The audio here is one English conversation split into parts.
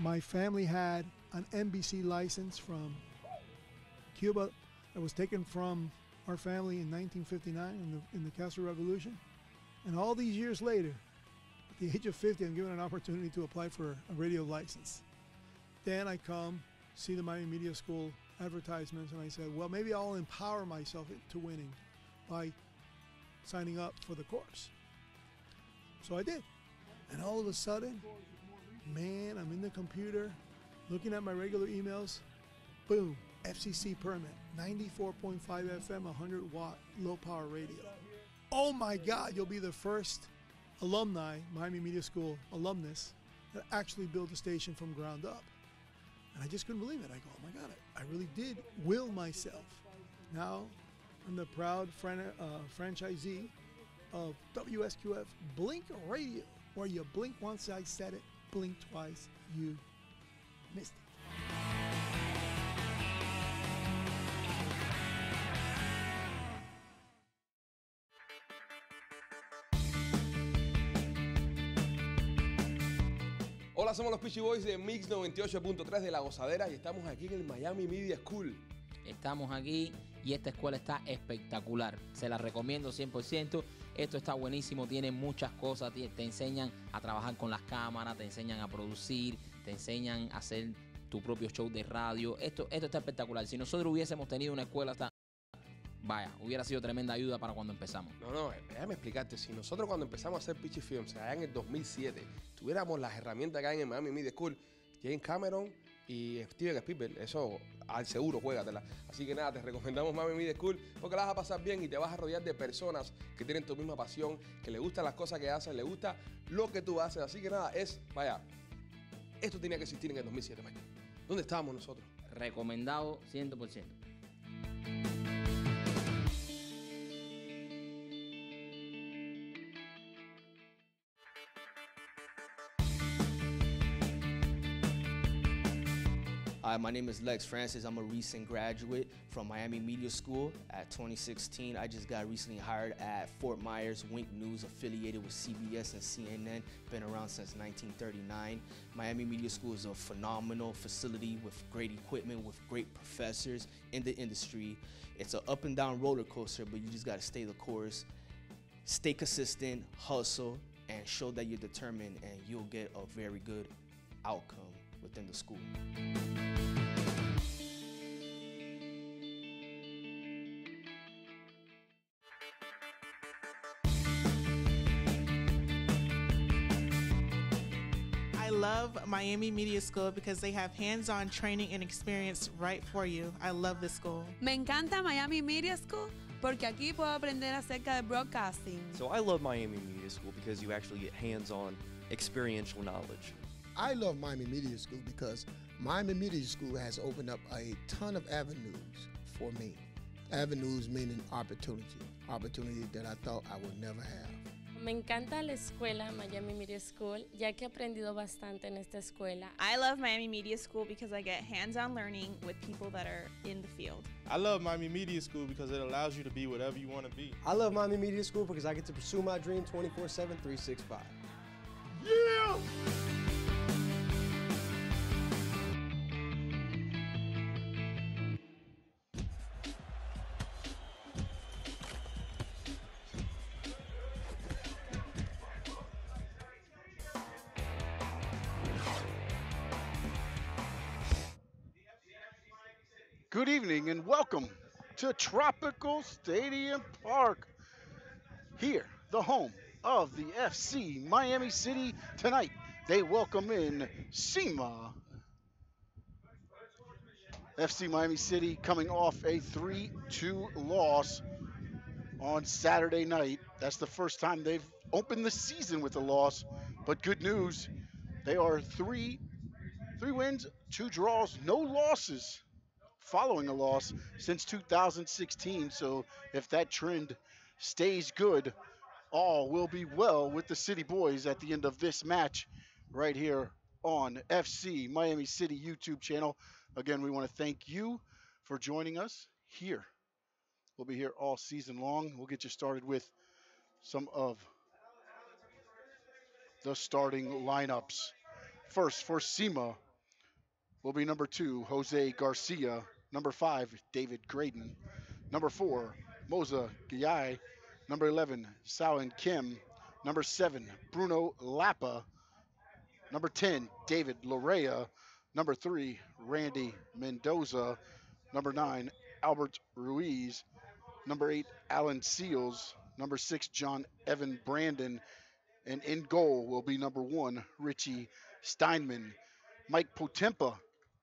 My family had an NBC license from Cuba that was taken from our family in 1959 in the Castro Revolution. And all these years later, at the age of 50, I'm given an opportunity to apply for a radio license. Then I come, see the Miami Media School advertisements, and I said, well, maybe I'll empower myself to winning by signing up for the course. So I did. And all of a sudden, man, I'm in the computer, looking at my regular emails, boom, FCC permit, 94.5 FM, 100 watt, low power radio. Oh my God, you'll be the first alumni, Miami Media School alumnus, that actually built a station from ground up. And I just couldn't believe it. I go, oh my God, I really did will myself. Now I'm the proud franchisee of WSQF Blink Radio, where you blink once I said it, blink twice, you missed it. Hola, somos los Peachy Boys de Mix 98.3 de La Gozadera y estamos aquí en el Miami Media School. Estamos aquí y esta escuela está espectacular. Se la recomiendo 100%. Esto está buenísimo, tiene muchas cosas. Te enseñan a trabajar con las cámaras, te enseñan a producir, te enseñan a hacer tu propio show de radio. Esto está espectacular. Si nosotros hubiésemos tenido una escuela hasta... Vaya, hubiera sido tremenda ayuda para cuando empezamos. No, déjame explicarte. Si nosotros cuando empezamos a hacer Peachy Films, allá en el 2007, tuviéramos las herramientas que hay en el Miami Media School, James Cameron y Steven Spielberg, eso al seguro, juégatela. Así que nada, te recomendamos Miami Media School porque la vas a pasar bien y te vas a rodear de personas que tienen tu misma pasión, que les gustan las cosas que hacen, les gusta lo que tú haces. Así que nada, vaya, esto tenía que existir en el 2007, Mike. ¿Dónde estábamos nosotros? Recomendado 100%. Hi, my name is Lex Francis. I'm a recent graduate from Miami Media School at 2016. I just got recently hired at Fort Myers Wink News, affiliated with CBS and CNN. Been around since 1939. Miami Media School is a phenomenal facility with great equipment, with great professors in the industry. It's an up and down roller coaster, but you just gotta stay the course, stay consistent, hustle, and show that you're determined, and you'll get a very good outcome within the school. I love Miami Media School because they have hands-on training and experience right for you. I love this school. Me encanta Miami Media School porque aquí puedo aprender acerca de broadcasting. So I love Miami Media School because you actually get hands-on experiential knowledge. I love Miami Media School because Miami Media School has opened up a ton of avenues for me. Avenues meaning opportunity that I thought I would never have. Me encanta la escuela Miami Media School, ya que he aprendido bastante en esta escuela. I love Miami Media School because I get hands-on learning with people that are in the field. I love Miami Media School because it allows you to be whatever you want to be. I love Miami Media School because I get to pursue my dream 24/7, 365. Yeah! Good evening and welcome to Tropical Stadium Park. Here, the home of the FC Miami City. Tonight, they welcome in SIMA. FC Miami City coming off a 3-2 loss on Saturday night. That's the first time they've opened the season with a loss. But good news, they are three wins, 2 draws, no losses following a loss since 2016. So if that trend stays good, all will be well with the City Boys at the end of this match right here on FC Miami City YouTube channel. Again, we want to thank you for joining us here. We'll be here all season long. We'll get you started with some of the starting lineups. First for SIMA, will be number 2, Jose Garcia. Number 5, David Graydon. Number 4, Moza Giyai. Number 11, Saoin Kim. Number 7, Bruno Lapa. Number 10, David Lorea. Number 3, Randy Mendoza. Number 9, Albert Ruiz. Number 8, Alan Seals. Number 6, John Evan Brandon. And in goal will be number 1, Richie Steinman. Mike Potempa,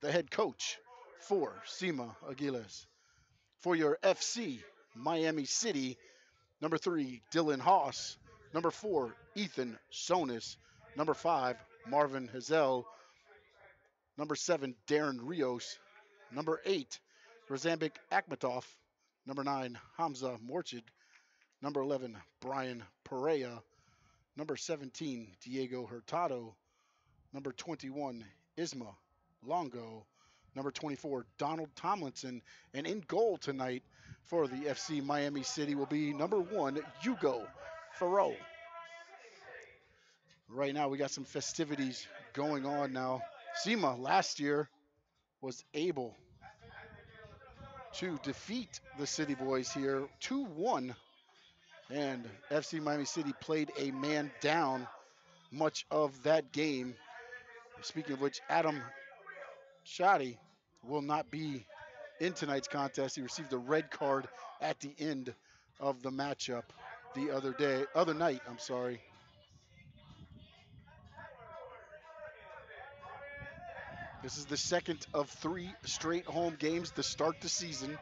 the head coach for SIMA Aguilas. For your FC Miami City, number 3, Dylan Haas. Number 4, Ethan Sonis. Number 5, Marvin Hazel. Number 7, Darren Rios. Number 8, Razambik Akhmatov. Number 9, Hamza Morchid. Number 11, Brian Perea. Number 17, Diego Hurtado. Number 21, Isma Longo. Number 24, Donald Tomlinson. And in goal tonight for the FC Miami City will be number 1, Hugo Farrow. Right now we got some festivities going on now. SIMA last year was able to defeat the City Boys here 2-1. And FC Miami City played a man down much of that game. Speaking of which, Adam Shadi will not be in tonight's contest. He received a red card at the end of the matchup the other night. This is the second of 3 straight home games to start the season.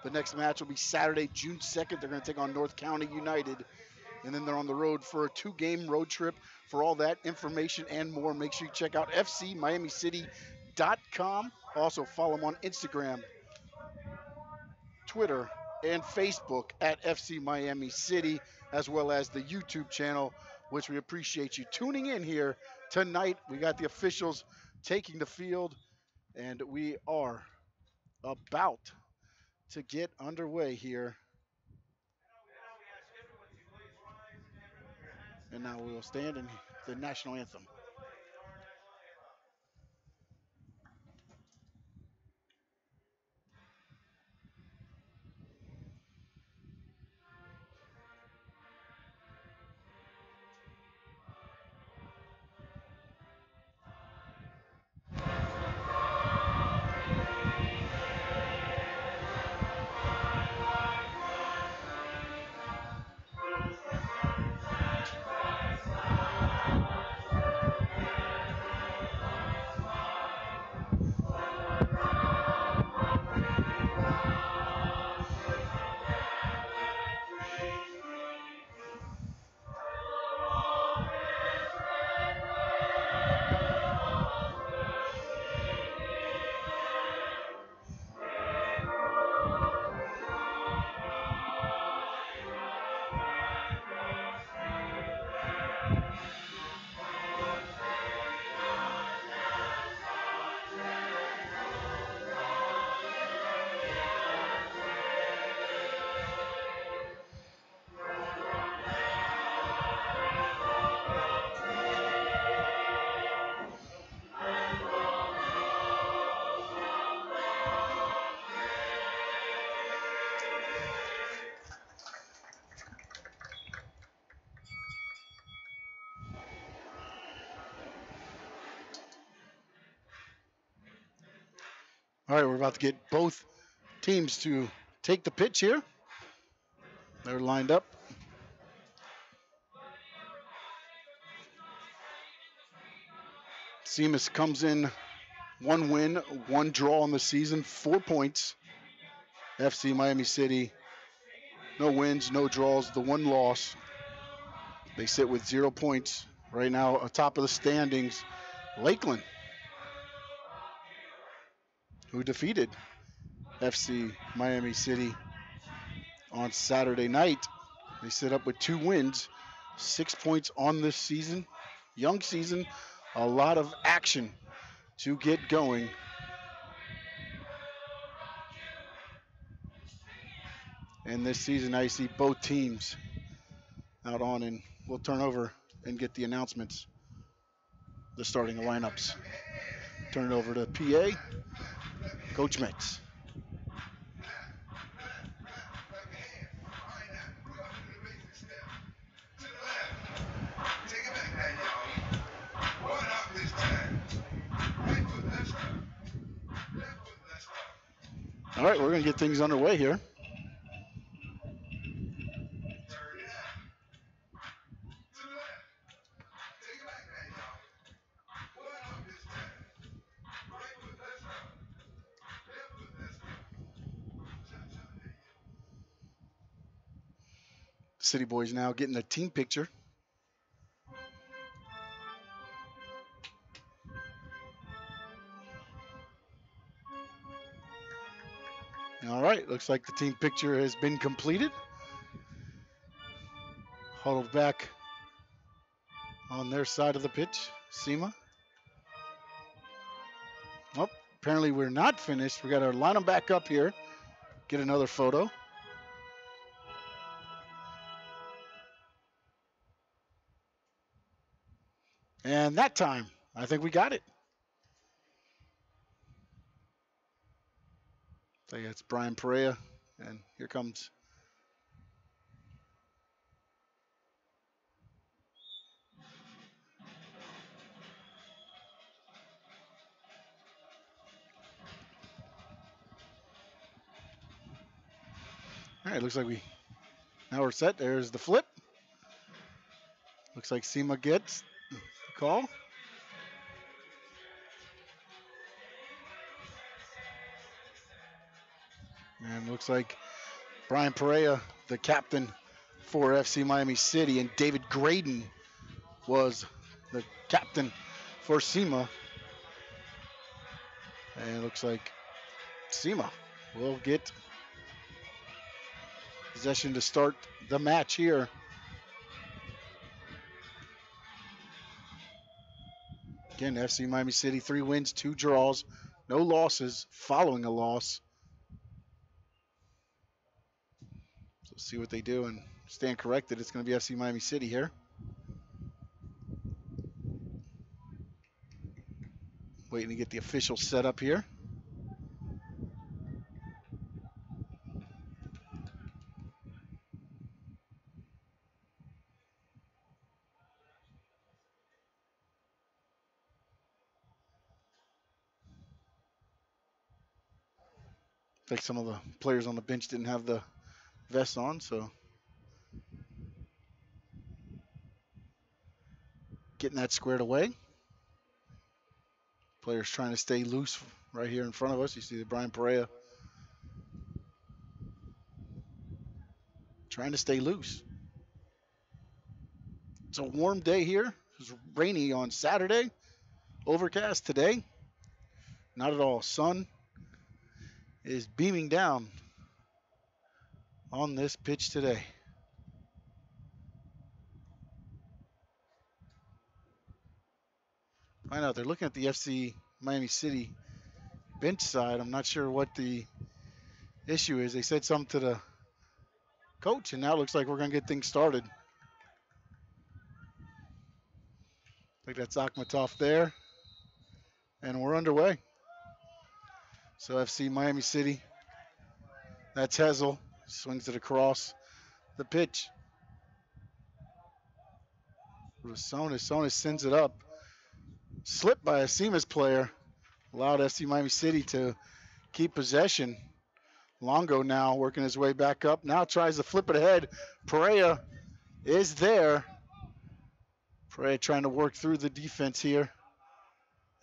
The next match will be Saturday, June 2nd. They're going to take on North County United. And then they're on the road for a 2-game road trip. For all that information and more, make sure you check out fcmiamicity.com. Also follow them on Instagram, Twitter, and Facebook at FC Miami City, as well as the YouTube channel, which we appreciate you tuning in here tonight. We got the officials taking the field, and we are about to get underway here. And now we will stand in the national anthem. All right, we're about to get both teams to take the pitch here. They're lined up. Seamus comes in 1 win, 1 draw on the season, 4 points. FC Miami City, no wins, no draws, the 1 loss. They sit with 0 points right now atop of the standings. Lakeland, who defeated FC Miami City on Saturday night. They sit up with 2 wins, 6 points on this season. Young season, a lot of action to get going. And this season, I see both teams out on, and we'll turn over and get the announcements, the starting lineups. Turn it over to PA. Coach Metz. All right, we're going to get things underway here. City Boys now getting a team picture. All right, looks like the team picture has been completed. Huddled back on their side of the pitch, SIMA. Oh, apparently we're not finished. We got to line them back up here, get another photo. And that time, I think we got it. I think it's Brian Perea, and here comes all right, looks like now we're set. There's the flip. Looks like SIMA gets the call. And looks like Brian Perea, the captain for FC Miami City, and David Graydon was the captain for SIMA. And it looks like SIMA will get possession to start the match here. Again, FC Miami City, 3 wins, 2 draws, no losses following a loss. So see what they do and stand corrected. It's going to be FC Miami City here. Waiting to get the official set up here. I think some of the players on the bench didn't have the vests on, so getting that squared away. Players trying to stay loose right here in front of us. You see the Brian Perea trying to stay loose. It's a warm day here. It was rainy on Saturday, overcast today. Not at all. Sun is beaming down on this pitch today. Find out they're looking at the FC Miami City bench side. I'm not sure what the issue is. They said something to the coach, and now it looks like we're going to get things started. I think that's Akhmatov there, and we're underway. So FC Miami City, that's Hessel, swings it across the pitch. Sonis sends it up. Slipped by a SIMA's player, allowed FC Miami City to keep possession. Longo now working his way back up. Now tries to flip it ahead. Perea is there. Perea trying to work through the defense here.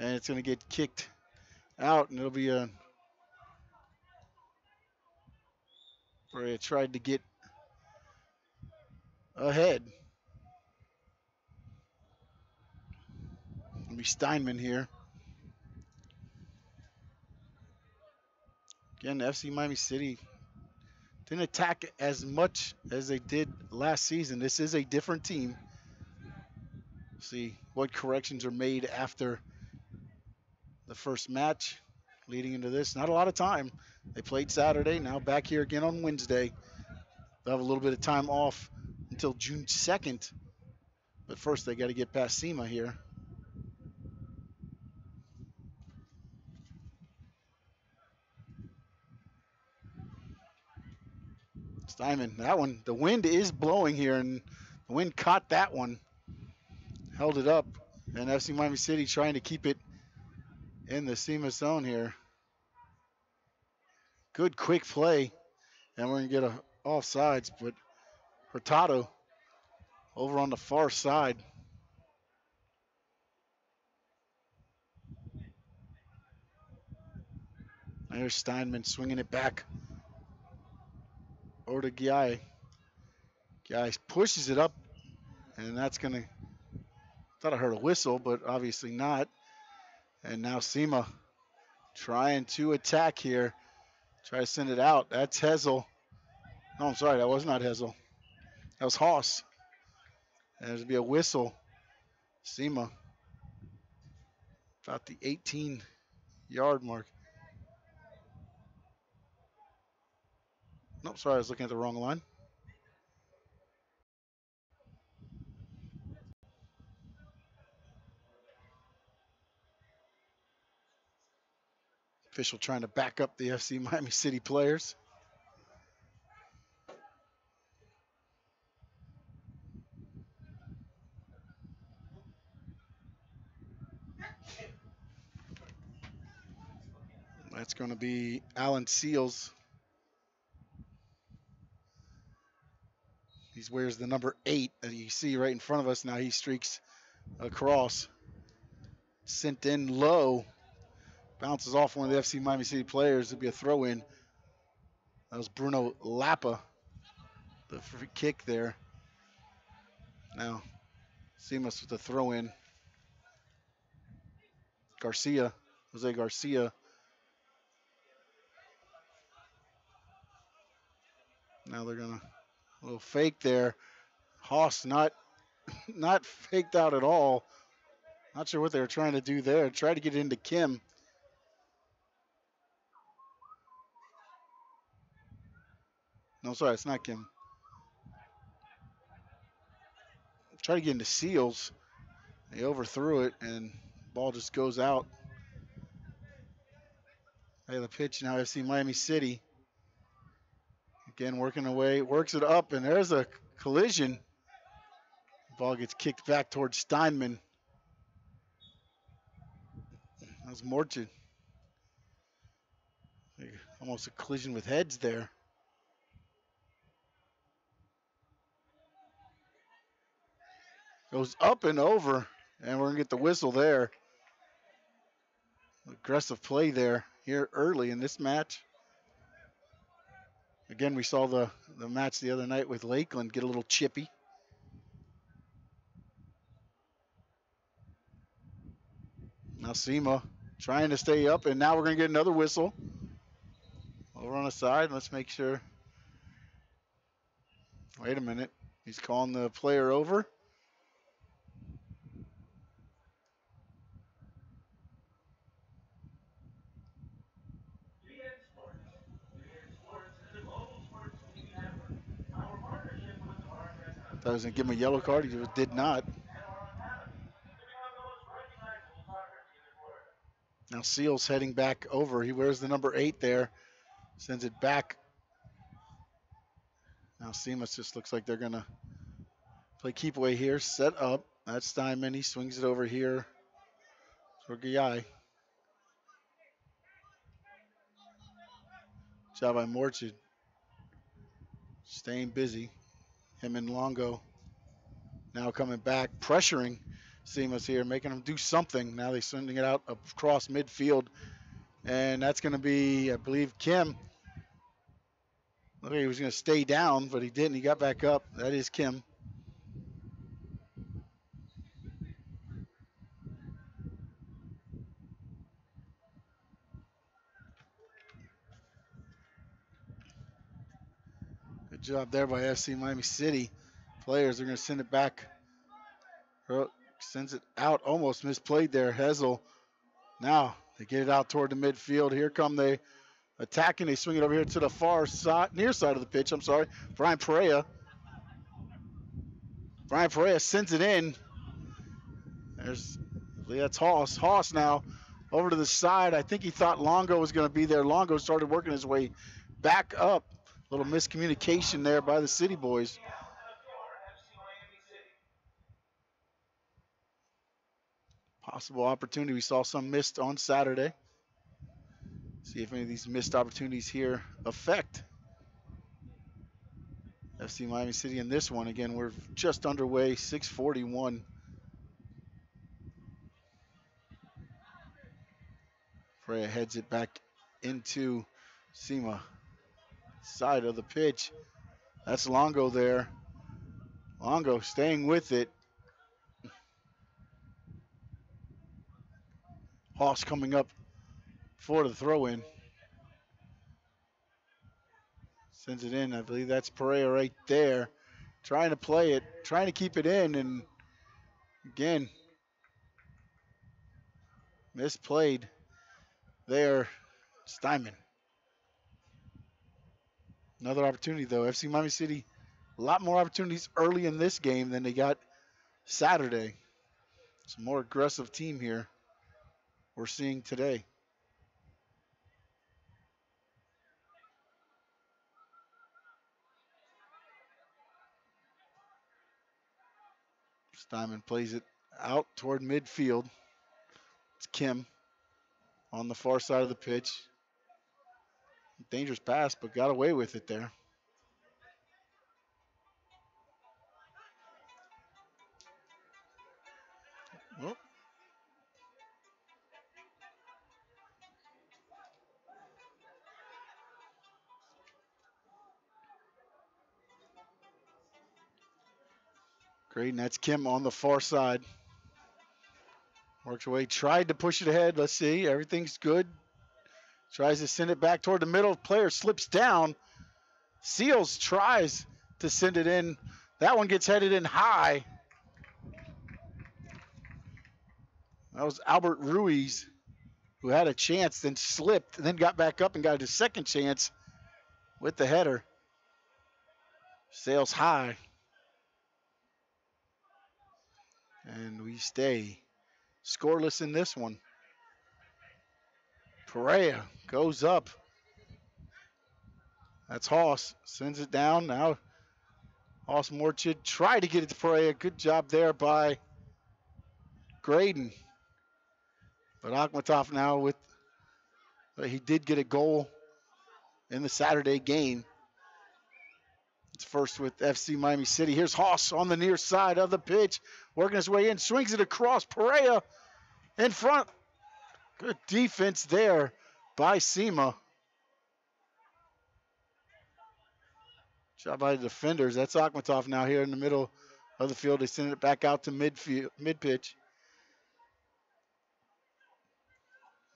And it's going to get kicked out, and it'll be a... Perea tried to get ahead. It'll be Steinman here. Again, FC Miami City didn't attack as much as they did last season. This is a different team. See what corrections are made after the first match leading into this. Not a lot of time. They played Saturday, now back here again on Wednesday. They'll have a little bit of time off until June 2nd. But first they got to get past SIMA here. Steinman, that one, the wind is blowing here, and the wind caught that one, held it up, and FC Miami City trying to keep it in the SIMA zone here. Good quick play, and we're going to get a offsides, but Hurtado over on the far side. There's Steinman swinging it back over to Guy. Guy pushes it up, and that's going to, thought I heard a whistle, but obviously not. And now SIMA trying to attack here. Try to send it out. That's Hessel. No, I'm sorry, that was not Hessel. That was Haas. And there's going to be a whistle. SIMA about the 18-yard mark. Nope, sorry, I was looking at the wrong line. Official trying to back up the FC Miami City players. That's going to be Alan Seals. He wears the number 8 that you see right in front of us. Now he streaks across. Sent in low. Bounces off one of the FC Miami City players. It'll be a throw in. That was Bruno Lappa. The free kick there. Now, Simas with the throw in. Garcia, Jose Garcia. Now they're gonna, a little fake there. Haas not faked out at all. Not sure what they were trying to do there. Try to get it into Kim. No, sorry, it's not Kim. Try to get into Seals. They overthrew it, and ball just goes out. Hey, the pitch now, FC Miami City. Again, working away, works it up, and there's a collision. Ball gets kicked back towards Steinman. That was Morton. Almost a collision with heads there. Goes up and over, and we're going to get the whistle there. Aggressive play there here early in this match. Again, we saw the match the other night with Lakeland get a little chippy. Now SIMA trying to stay up, and now we're going to get another whistle. Over on the side, let's make sure. Wait a minute. He's calling the player over. I was going to give him a yellow card. He did not. Now Seals heading back over. He wears the number 8 there. Sends it back. Now Seamus just looks like they're going to play keep away here. Set up. That's Steinman. He swings it over here for Guy. Job by Morchid. Staying busy. Him and Longo now coming back, pressuring Seamus here, making him do something. Now they're sending it out across midfield, and that's going to be, I believe, Kim. Looked like he was going to stay down, but he didn't. He got back up. That is Kim. Good job there by FC Miami City. Players are going to send it back. Sends it out, almost misplayed there. Hessel. Now they get it out toward the midfield. Here come they attacking. They swing it over here to the far side, near side of the pitch. I'm sorry. Brian Perea. Brian Perea sends it in. That's Haas. Haas now over to the side. I think he thought Longo was going to be there. Longo started working his way back up Little miscommunication there by the City Boys. Possible opportunity. We saw some missed on Saturday. See if any of these missed opportunities here affect FC Miami City in this one. Again, we're just underway, 6:41. Freya heads it back into SIMA. Side of the pitch. That's Longo there. Longo staying with it. Hoss coming up for the throw-in. Sends it in. I believe that's Perea right there. Trying to play it, trying to keep it in, and again, misplayed there. Steinman. Another opportunity though. FC Miami City, a lot more opportunities early in this game than they got Saturday. It's a more aggressive team here we're seeing today. Steinman plays it out toward midfield. It's Kim on the far side of the pitch. Dangerous pass, but got away with it there. Oh. Great, and that's Kim on the far side. Works away, tried to push it ahead. Let's see, everything's good. Tries to send it back toward the middle. Player slips down. Seals tries to send it in. That one gets headed in high. That was Albert Ruiz, who had a chance, then slipped, and then got back up and got his second chance with the header. Sails high. And we stay scoreless in this one. Perea goes up. That's Hoss. Sends it down. Now Hoss Morchid tried to get it to Perea. Good job there by Graydon. But Akhmatov now with, he did get a goal in the Saturday game. It's first with FC Miami City. Here's Hoss on the near side of the pitch, working his way in, swings it across. Perea in front. Good defense there by SIMA. Job by the defenders. That's Akhmatov now here in the middle of the field. They send it back out to midfield, mid-pitch.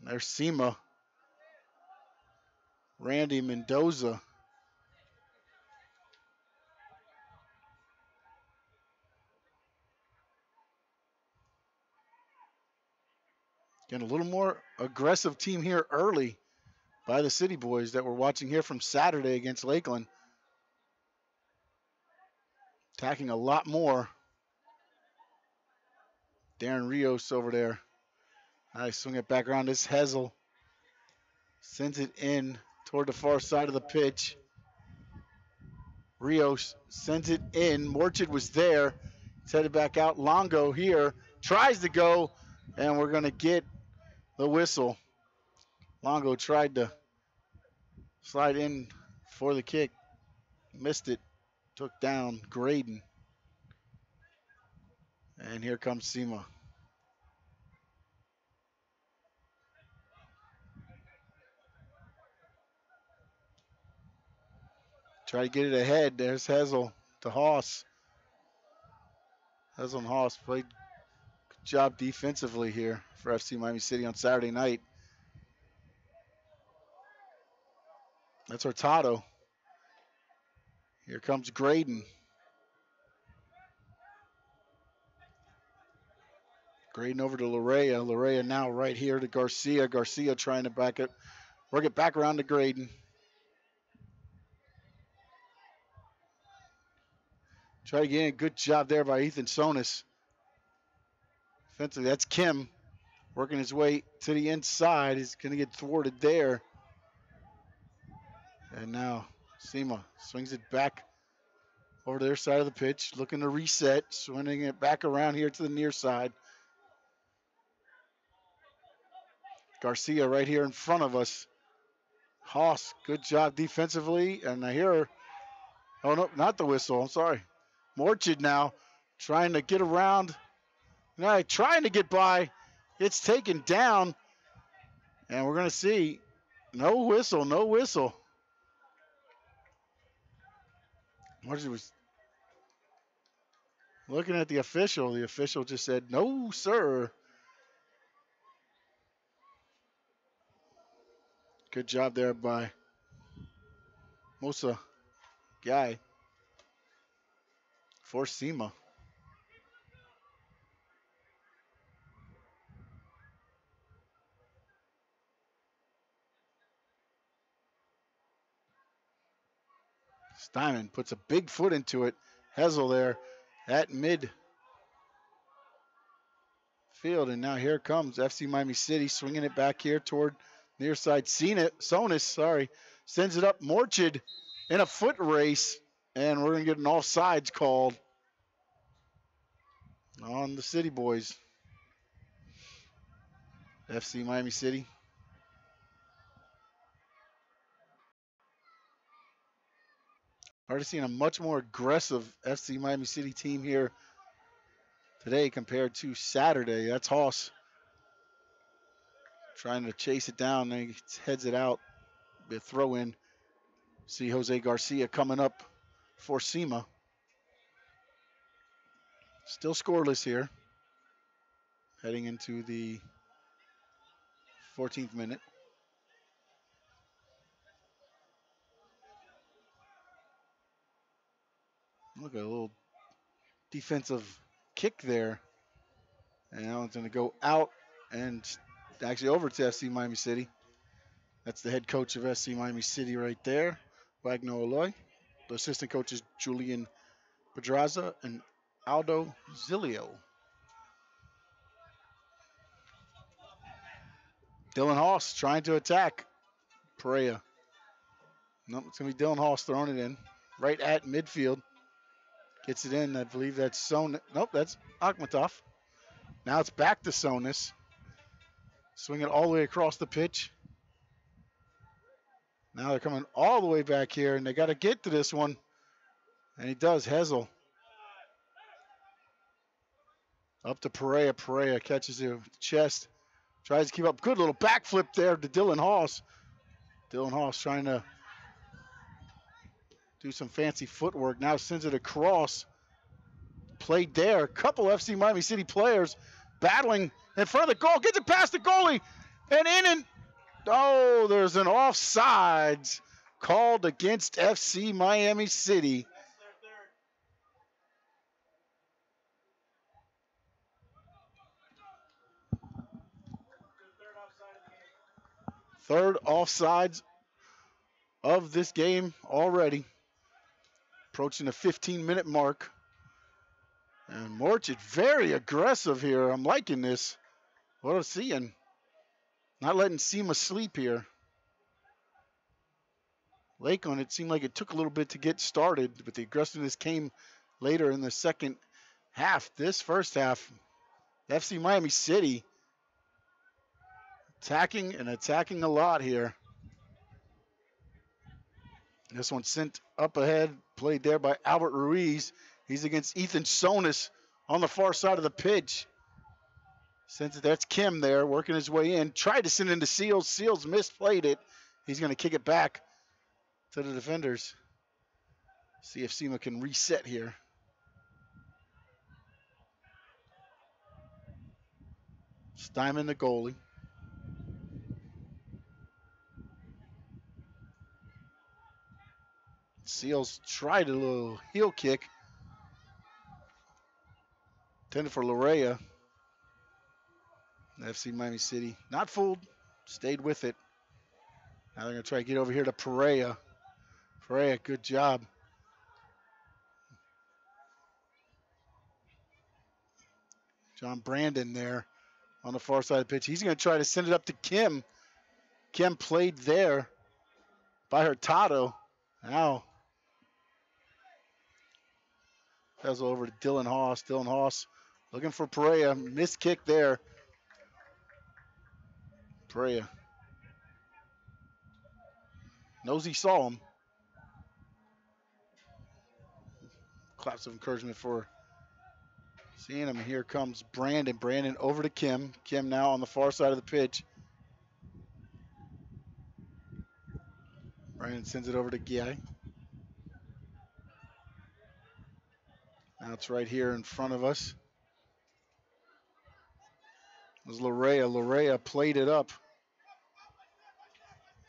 There's SIMA. Randy Mendoza. Again, a little more aggressive team here early by the City Boys that we're watching here from Saturday against Lakeland. Attacking a lot more. Darren Rios over there. I swing it back around. This Hessel sends it in toward the far side of the pitch. Rios sends it in. Morchid was there. He's headed back out. Longo here tries to go, and we're going to get the whistle. Longo tried to slide in for the kick. Missed it. Took down Graydon. And here comes SIMA. Try to get it ahead. There's Hessel to Hoss. Hessel and Hoss played good job defensively here for FC Miami City on Saturday night. That's Hurtado. Here comes Graydon. Graydon over to Larea. Larea now right here to Garcia. Garcia trying to back it. Work it back around to Graydon. Try to get in. A good job there by Ethan Sonis. Defensively, that's Kim. Working his way to the inside. He's going to get thwarted there. And now SIMA swings it back over to their side of the pitch, looking to reset, swinging it back around here to the near side. Garcia right here in front of us. Haas, good job defensively. And I hear, oh no, not the whistle, I'm sorry. Morchid now trying to get around. Now trying to get by. It's taken down. And we're going to see no whistle, no whistle. Morchid was looking at the official. The official just said, no, sir. Good job there by Musa Guy for SIMA. Steinman puts a big foot into it. Hessel there at mid field, and now here comes FC Miami City swinging it back here toward near side. Sonis, sends it up. Morchid in a foot race, and we're going to get an offsides called on the City Boys. FC Miami City. Already seeing a much more aggressive FC Miami City team here today compared to Saturday. That's Haas trying to chase it down, and he heads it out. Be a throw in. See Jose Garcia coming up for SIMA. Still scoreless here. Heading into the 14th minute. Look at a little defensive kick there. And now it's going to go out and actually over to FC Miami City. That's the head coach of FC Miami City right there, Wagner Oloy. The assistant coaches, Julian Pedraza and Aldo Zilio. Dylan Haas trying to attack Perea. Nope, it's going to be Dylan Haas throwing it in right at midfield. Gets it in. I believe that's Sonis. Nope, that's Akhmatov. Now it's back to Sonis. Swing it all the way across the pitch. Now they're coming all the way back here, and they got to get to this one. And he does. Hessel. Up to Perea. Perea catches it with the chest. Tries to keep up. Good little backflip there to Dylan Haas. Dylan Haas trying to do some fancy footwork. Now sends it across. Played there. A couple FC Miami City players battling in front of the goal. Gets it past the goalie. And in and oh, there's an offsides called against FC Miami City. Third offsides of this game already. Approaching the 15-minute mark. And Morchid very aggressive here. I'm liking this. What I'm seeing. Not letting SIMA sleep here. Lakeland, it seemed like it took a little bit to get started, but the aggressiveness came later in the second half. This first half, FC Miami City attacking and attacking a lot here. This one sent up ahead, played there by Albert Ruiz. He's against Ethan Sonis on the far side of the pitch. Sends it, that's Kim there, working his way in. Tried to send it into Seals. Seals misplayed it. He's going to kick it back to the defenders. See if SIMA can reset here. Steinman, the goalie. Seals tried a little heel kick. Intended for Larea. FC Miami City not fooled, stayed with it. Now they're going to try to get over here to Perea. Perea, good job. John Brandon there on the far side of the pitch. He's going to try to send it up to Kim. Kim played there by Hurtado. Now, Hessel over to Dylan Haas. Dylan Haas looking for Perea. Missed kick there. Perea knows he saw him. Claps of encouragement for seeing him. And here comes Brandon. Brandon over to Kim. Kim now on the far side of the pitch. Brandon sends it over to Guy. Now it's right here in front of us. It was Larea. Larea played it up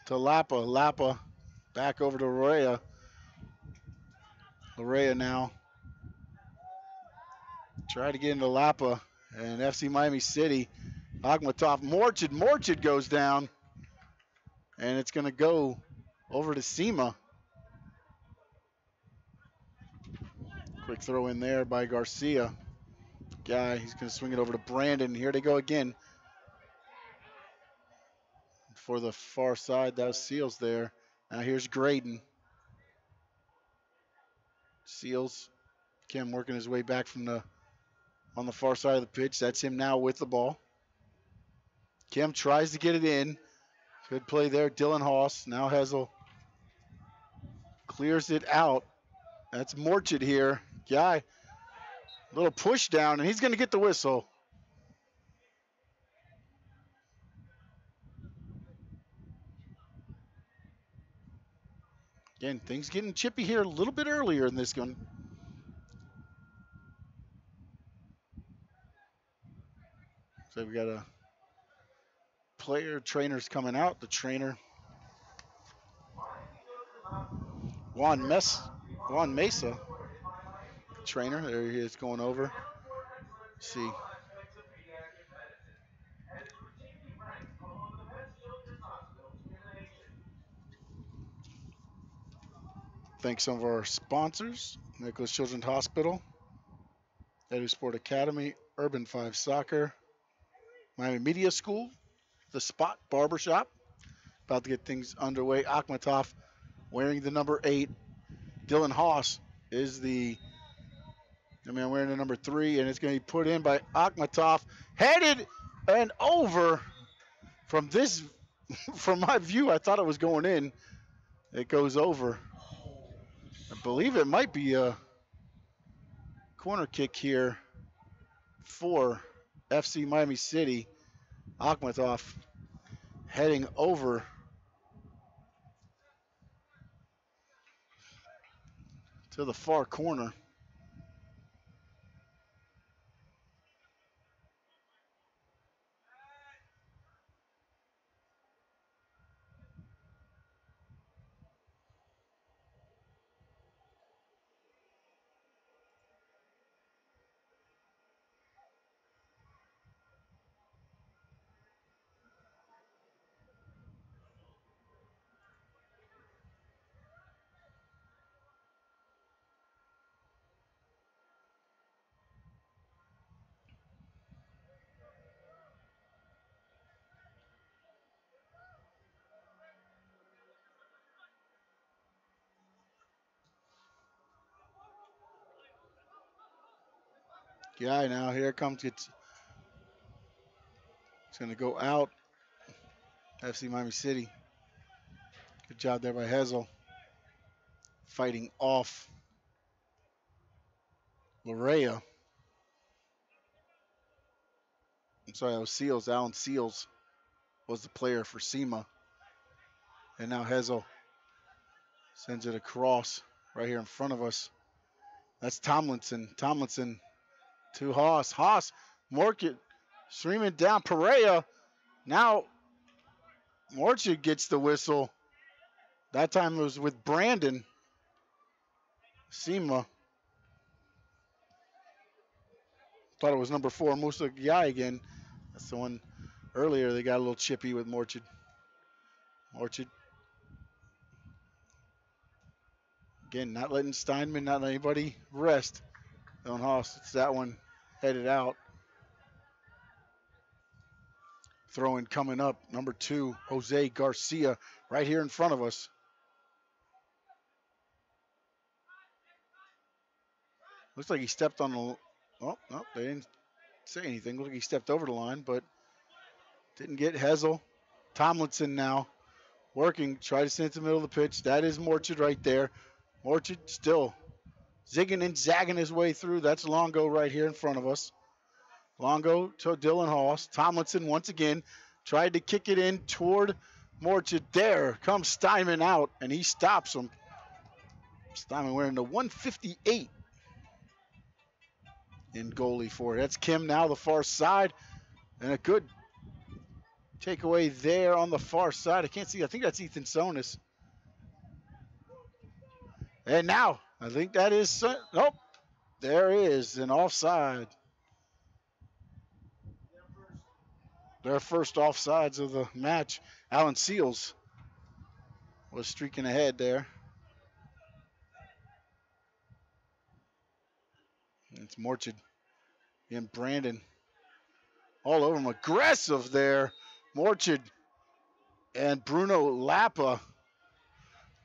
to Lapa. Lapa back over to Larea. Larea now try to get into Lapa. And FC Miami City, Akhmatov, Morchid goes down. And it's going to go over to SIMA. Quick throw in there by Garcia. Guy, he's going to swing it over to Brandon. Here they go again. For the far side, that was Seals there. Now here's Graydon. Seals, Kim working his way back from on the far side of the pitch. That's him now with the ball. Kim tries to get it in. Good play there, Dylan Haas. Now Hessel clears it out. That's Morchid here. Guy, little push down, and he's going to get the whistle. Again, things getting chippy here a little bit earlier in this one. So we got a trainers coming out. The trainer, Juan Mesa, trainer. There he is going over. Let's see. Thanks some of our sponsors, Nicholas Children's Hospital, Edu Sport Academy, Urban 5 Soccer, Miami Media School, The Spot Barbershop. About to get things underway. Akhmatov wearing the number 8. Dylan Haas is wearing the number 3, and it's going to be put in by Akhmatov. Headed and over. From my view, I thought it was going in. It goes over. I believe it might be a corner kick here for FC Miami City. Akhmatov heading over to the far corner. Guy now, here it comes. It's going to go out. FC Miami City. Good job there by Hessel. Fighting off Larea. I'm sorry, that was Seals. Alan Seals was the player for SIMA. And now Hessel sends it across right here in front of us. That's Tomlinson. Tomlinson to Haas. Haas, Morchid streaming down. Perea. Now Morchid gets the whistle. That time it was with Brandon. SIMA. Thought it was number 4, Musa Guy again. That's the one earlier they got a little chippy with Morchid. Morchid. Again, not letting Steinman, not letting anybody rest. Dylan Haas, it's that one headed out. Throw-in coming up, number 2, Jose Garcia, right here in front of us. Looks like he stepped on the. Oh, no, they didn't say anything. Looked like he stepped over the line, but didn't get Hessel. Tomlinson now working, try to send it to the middle of the pitch. That is Morchid right there. Morchid still zigging and zagging his way through. That's Longo right here in front of us. Longo to Dylan Hoss. Tomlinson once again tried to kick it in toward Morchid. There comes Steinman out, and he stops him. Steinman wearing the 158 in goalie for it. That's Kim now, the far side, and a good takeaway there on the far side. I can't see. I think that's Ethan Sonis. And now, I think that is, nope, there is an offside. Their first offsides of the match. Alan Seals was streaking ahead there. It's Morchid and Brandon all over him. Aggressive there. Morchid and Bruno Lappa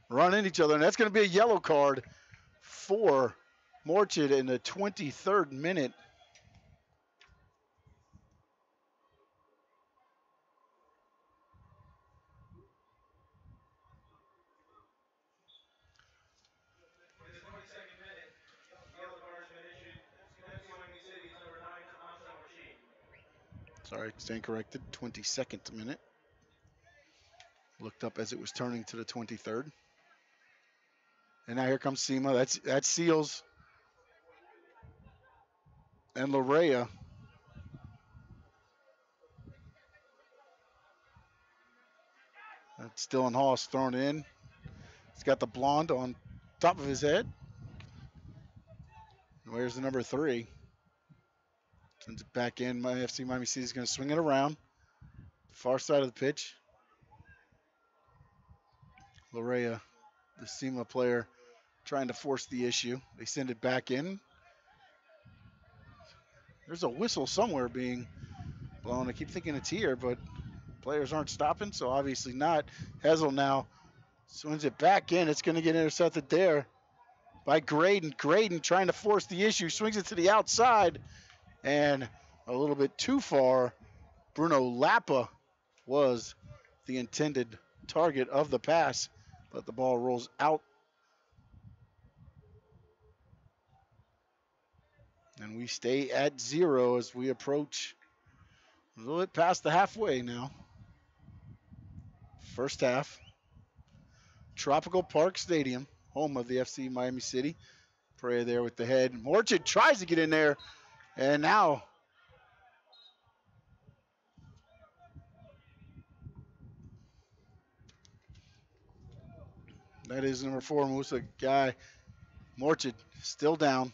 run into each other, and that's going to be a yellow card for Morchid in the 23rd minute. Sorry, staying corrected. 22nd minute. Looked up as it was turning to the 23rd. And now here comes SIMA. That's Seals and Larea. That's Dylan Hoss thrown in. He's got the blonde on top of his head. Where's the number 3? Sends it back in. My FC Miami City is going to swing it around. Far side of the pitch. Larea, the SIMA player, trying to force the issue. They send it back in. There's a whistle somewhere being blown. I keep thinking it's here, but players aren't stopping, so obviously not. Hessel now swings it back in. It's going to get intercepted there by Graydon. Graydon trying to force the issue, swings it to the outside, and a little bit too far. Bruno Lappa was the intended target of the pass, but the ball rolls out. And we stay at 0 as we approach a little bit past the halfway now. First half. Tropical Park Stadium, home of the FC Miami City. Pereira there with the head. Morchid tries to get in there, and now that is number 4, Musa Guy. Morchid still down.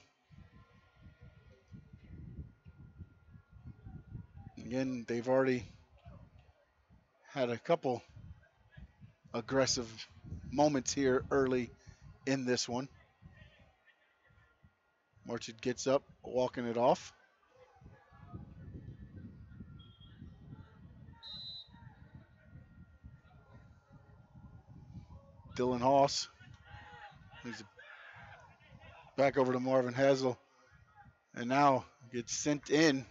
Again, they've already had a couple aggressive moments here early in this one. Morchid gets up, walking it off. Dylan Hoss. He's back over to Marvin Hazel. And now gets sent in.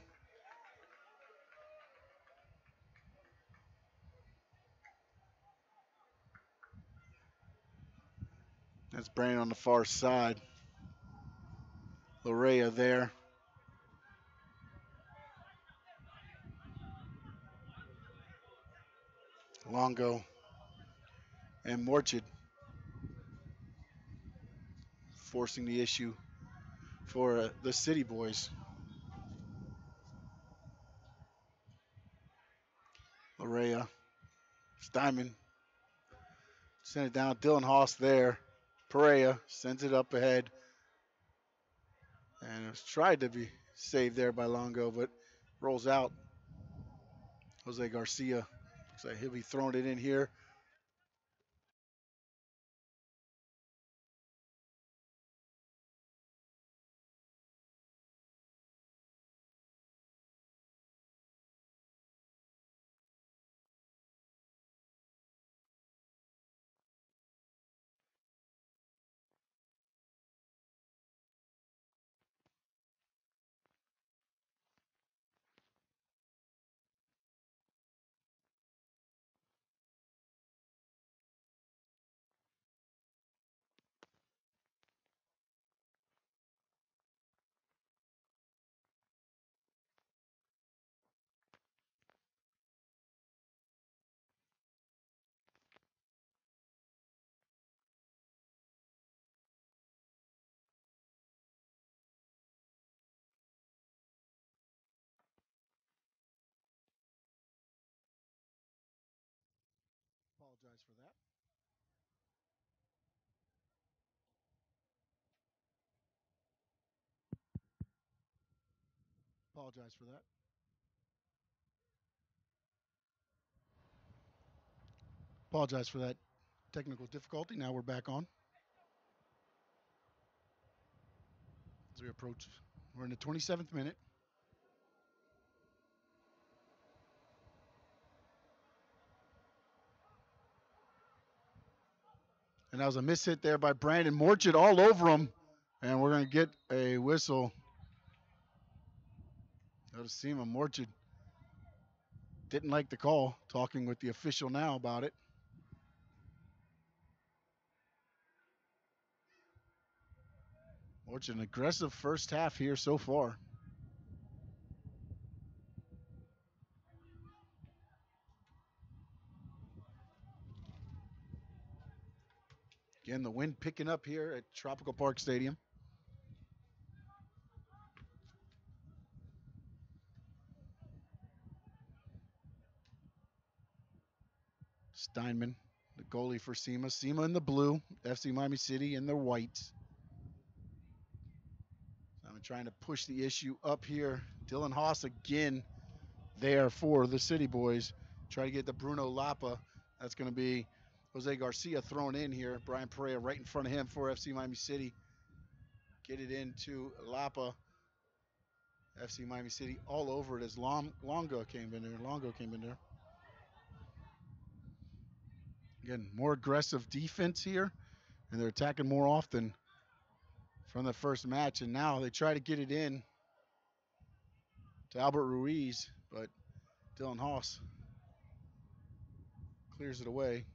That's Brandon on the far side. Larea there. Longo and Morchid forcing the issue for the City Boys. Larea, Steinman, send it down. Dylan Hoss there. Pereira sends it up ahead. And it was tried to be saved there by Longo, but rolls out. Jose Garcia, looks like he'll be throwing it in here. Apologize for that. Apologize for that. Apologize for that technical difficulty. Now we're back on. As we approach, we're in the 27th minute. And that was a miss hit there by Brandon Morchett all over him. And we're going to get a whistle. Notice SIMA Morchett didn't like the call, talking with the official now about it. Morchett, an aggressive first half here so far. Again, the wind picking up here at Tropical Park Stadium. Steinman, the goalie for SIMA. SIMA in the blue, FC Miami City in the white. I'm trying to push the issue up here. Dylan Haas again there for the City Boys. Try to get the Bruno Lapa. That's going to be Jose Garcia thrown in here. Brian Pereira right in front of him for FC Miami City. Get it into Lapa. FC Miami City all over it as Longo came in there. Again, more aggressive defense here, and they're attacking more often from the first match. And now they try to get it in to Albert Ruiz, but Dylan Haas clears it away.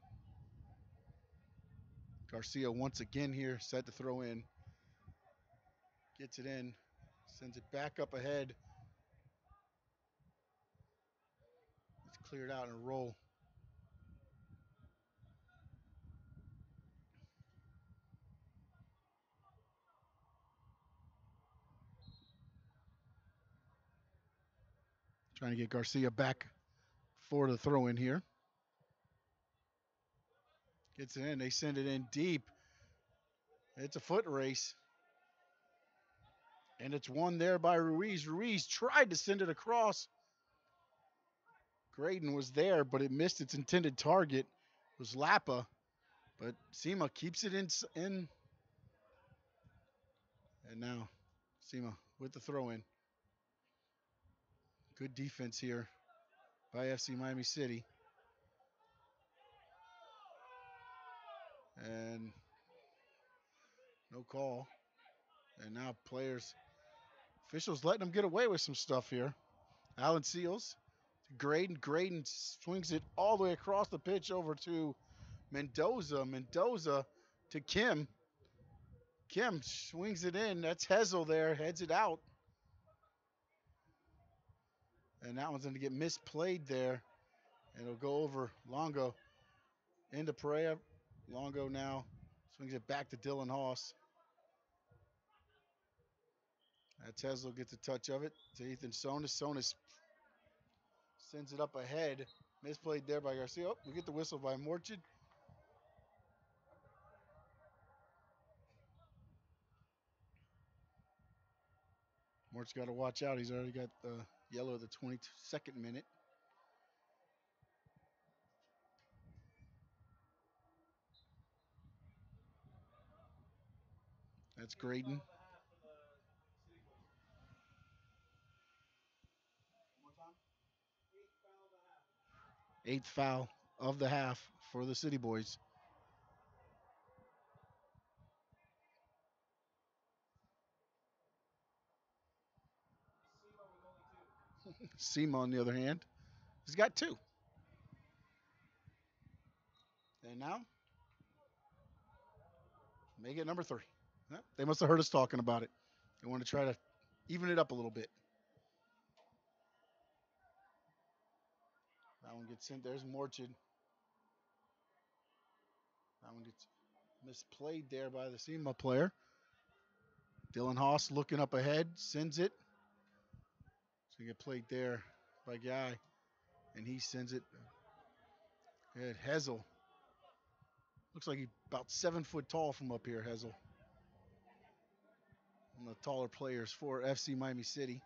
Garcia once again here, set to throw in. Gets it in, sends it back up ahead. It's cleared out in a roll. Trying to get Garcia back for the throw in here. Gets it in, they send it in deep. It's a foot race. And it's won there by Ruiz. Ruiz tried to send it across. Graydon was there, but it missed its intended target. It was Lapa. But SIMA keeps it in. And now SIMA with the throw in. Good defense here by FC Miami City. And no call. And now officials letting them get away with some stuff here. Alan Seals to Graydon. Graydon swings it all the way across the pitch over to Mendoza. Mendoza to Kim. Kim swings it in. That's Hessel there, heads it out. And that one's going to get misplayed there. And it'll go over Longo into Pereira. Longo now swings it back to Dylan Haas. Tesla gets a touch of it to Ethan Sonis. Sonis sends it up ahead. Misplayed there by Garcia. Oh, we get the whistle by Morchid. Morchid's got to watch out. He's already got the yellow of the 22nd minute. That's Graydon. Eighth foul of the half for the City Boys. SIMA, on the other hand, has got 2. And now, make it number 3. They must have heard us talking about it. They want to try to even it up a little bit. That one gets sent. There's Morchid. That one gets misplayed there by the SIMA player. Dylan Haas looking up ahead, sends it. So you get played there by Guy, and he sends it. Hessel Looks like he's about 7 foot tall from up here, Hessel. One of the taller players for FC Miami City.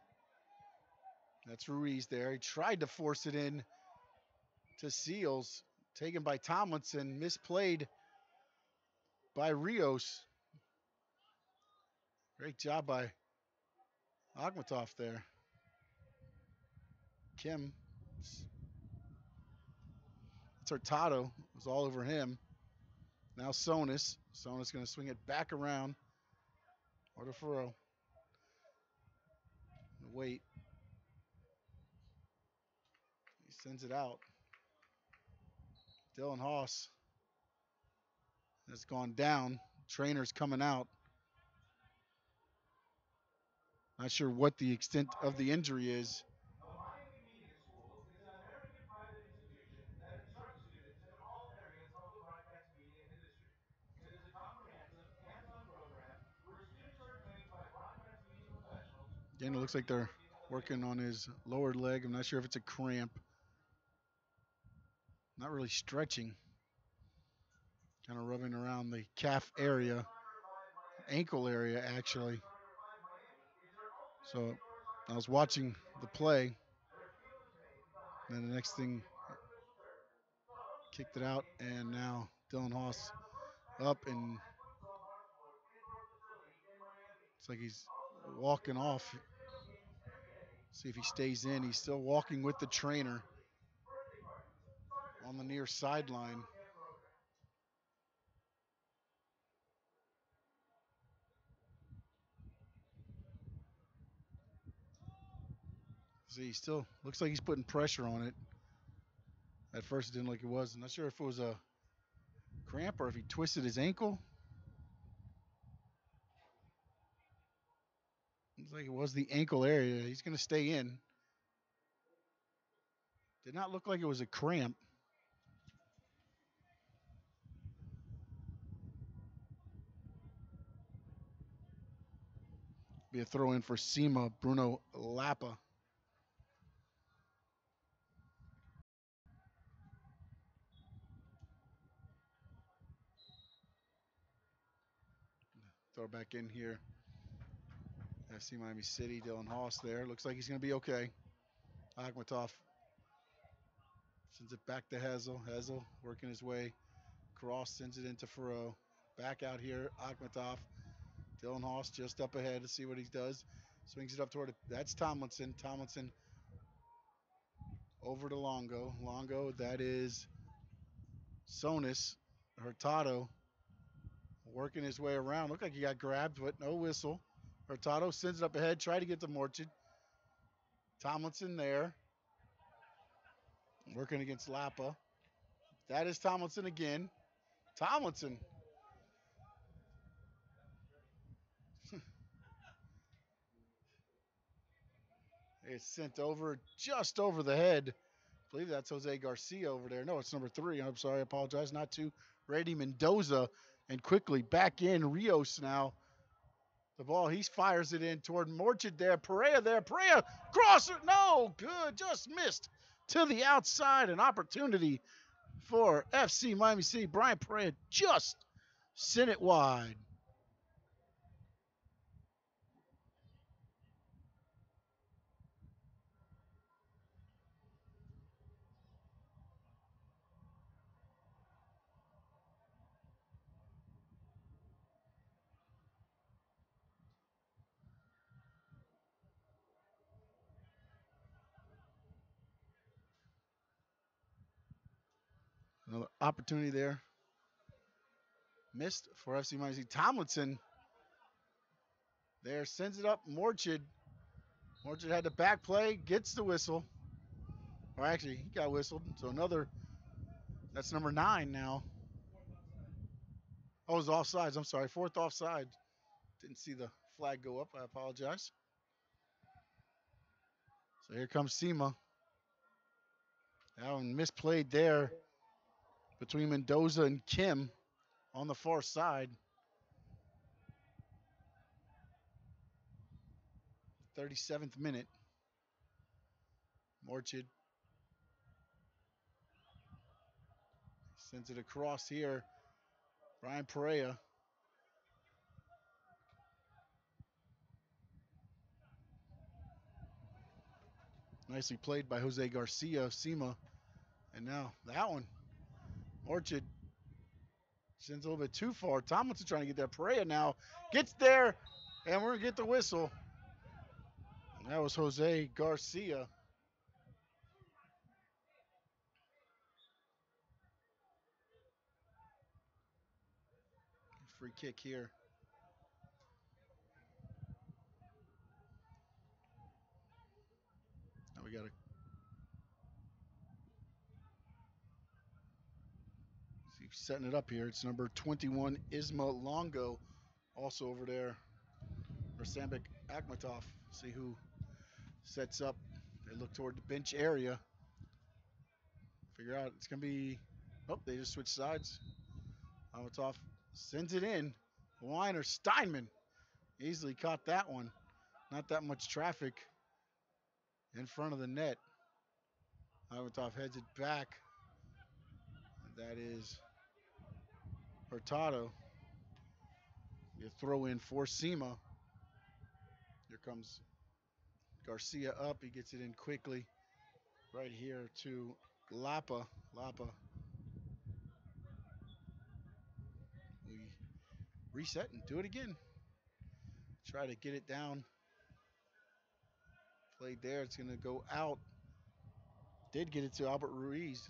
That's Ruiz there. He tried to force it in to Seals. Taken by Tomlinson. Misplayed by Rios. Great job by Akhmatov there. Kim. It's Hurtado. It was all over him. Now Sonis. Sonis going to swing it back around. Ortofuro. Wait. He sends it out. Dylan Haas has gone down. Trainer's coming out. Not sure what the extent of the injury is. Again, it looks like they're working on his lower leg. I'm not sure if it's a cramp. Not really stretching. Kind of rubbing around the calf area, ankle area actually. So I was watching the play. And the next thing, kicked it out, and now Dylan Haas up, and it's like he's walking off. See if he stays in. He's still walking with the trainer on the near sideline. See, he still looks like he's putting pressure on it. At first it didn't look like it was. I'm not sure if it was a cramp or if he twisted his ankle. Looks like it was the ankle area. He's going to stay in. Did not look like it was a cramp. Be a throw in for SIMA, Bruno Lappa. Throw back in here. FC Miami City, Dylan Haas there. Looks like he's going to be okay. Akhmatov sends it back to Hessel. Hessel working his way. Cross sends it into Furrow. Back out here, Akhmatov. Dylan Haas just up ahead to see what he does. Swings it up toward it. That's Tomlinson. Tomlinson over to Longo. Longo, that is Sonis. Hurtado working his way around. Looked like he got grabbed, but no whistle. Hurtado sends it up ahead. Try to get to Morchid. Tomlinson there. Working against Lappa. That is Tomlinson again. Tomlinson. It's sent over, just over the head. I believe that's Jose Garcia over there. No, it's number 3. I'm sorry, I apologize. Not 2. Brady Mendoza. And quickly back in. Rios now. The ball, he fires it in toward Morchid there. Perea there. Perea, crosser. No, good. Just missed to the outside. An opportunity for FC Miami City. Brian Perea just sent it wide. Another opportunity there. Missed for FC Miami City. Tomlinson there sends it up. Morchid. Morchid had the back play, gets the whistle. Or actually, he got whistled. So another, that's number 9 now. Oh, it was offsides. I'm sorry. 4th offside. Didn't see the flag go up. I apologize. So here comes SIMA. That one misplayed there between Mendoza and Kim on the far side. 37th minute. Morchid sends it across here. Brian Perea. Nicely played by Jose Garcia, SIMA. And now that one. Orchard sends a little bit too far. Tomlinson trying to get there. Perea now gets there, and we're going to get the whistle. And that was Jose Garcia. Free kick here. Now we got to see setting it up here. It's number 21, Isma Longo, also over there for Sambik Akhmatov. See who sets up. They look toward the bench area. Figure out it's going to be, oh, they just switched sides. Akhmatov sends it in. Weiner Steinman easily caught that one. Not that much traffic in front of the net. Akhmatov heads it back. And that is Hurtado. You throw in for SIMA. Here comes Garcia up. He gets it in quickly. Right here to Lapa. Lapa. We reset and do it again. Try to get it down. Played there. It's going to go out. Did get it to Albert Ruiz.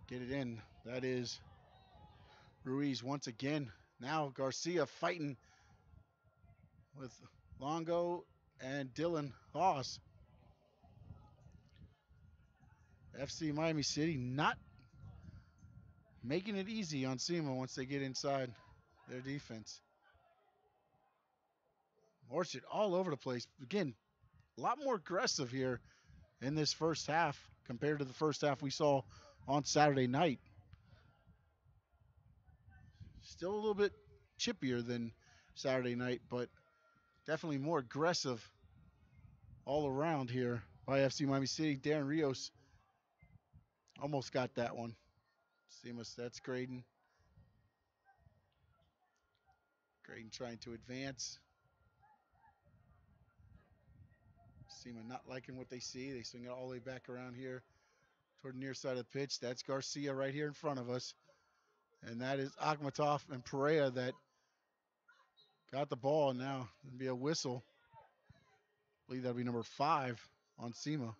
Get it in. That is Ruiz once again. Now Garcia fighting with Longo and Dylan Haas. FC Miami City not making it easy on SIMA once they get inside their defense. Orchard all over the place. Again, a lot more aggressive here in this first half compared to the first half we saw on Saturday night. Still a little bit chippier than Saturday night, but definitely more aggressive all around here by FC Miami City. Darren Rios almost got that one. Seamus, that's Graydon. Graydon trying to advance. SIMA not liking what they see. They swing it all the way back around here toward the near side of the pitch. That's Garcia right here in front of us. And that is Akhmatov and Perea that got the ball. Now it'll be a whistle. I believe that'll be number 5 on SIMA.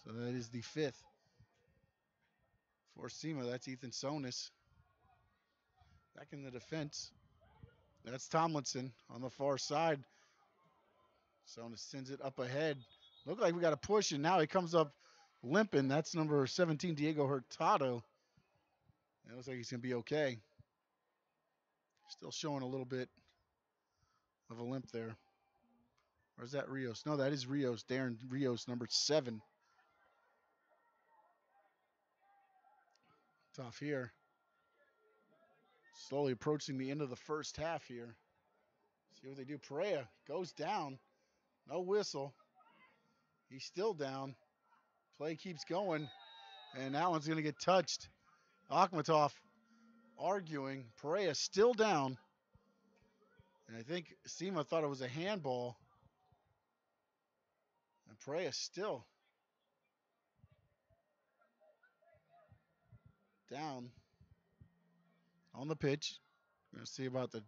So that is the 5th for SIMA. That's Ethan Sonis. Back in the defense. That's Tomlinson on the far side. Sonis sends it up ahead. Look like we got a push, and now he comes up limping. That's number 17, Diego Hurtado. It looks like he's going to be okay. Still showing a little bit of a limp there. Or is that Rios? No, that is Rios. Darren Rios, number 7. Tough here. Slowly approaching the end of the first half here. See what they do. Perea goes down. No whistle. He's still down. Play keeps going. And that one's going to get touched. Akhmatov arguing. Perea still down. And I think SIMA thought it was a handball. And Perea still down on the pitch. We're going to see about the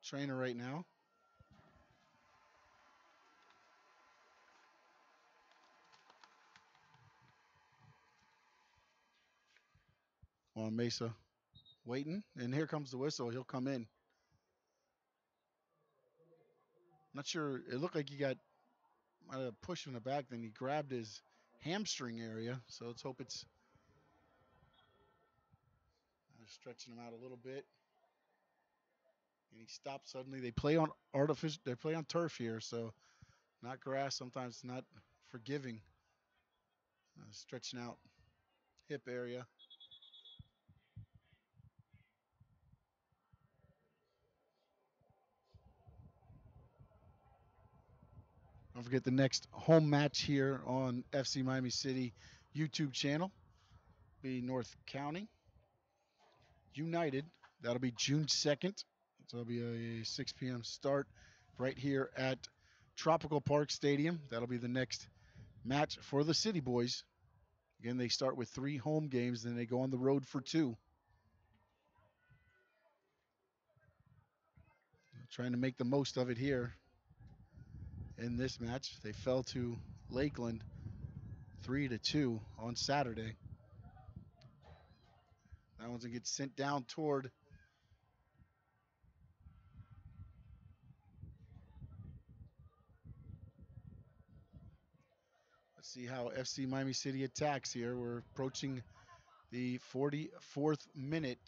trainer right now. Juan Mesa waiting, and here comes the whistle. He'll come in. Not sure. It looked like he got a push in the back. Then he grabbed his hamstring area. So let's hope it's stretching him out a little bit. And he stopped suddenly. They play on turf here, so not grass, sometimes not forgiving. Stretching out hip area. Don't forget the next home match here on FC Miami City YouTube channel. Be North County United. That'll be June 2nd. So it'll be a 6 p.m. start right here at Tropical Park Stadium. That'll be the next match for the City Boys. Again, they start with 3 home games, then they go on the road for 2. Trying to make the most of it here in this match. They fell to Lakeland 3-2 on Saturday. That one's going to get sent down toward let's see how FC Miami City attacks here. We're approaching the 44th minute,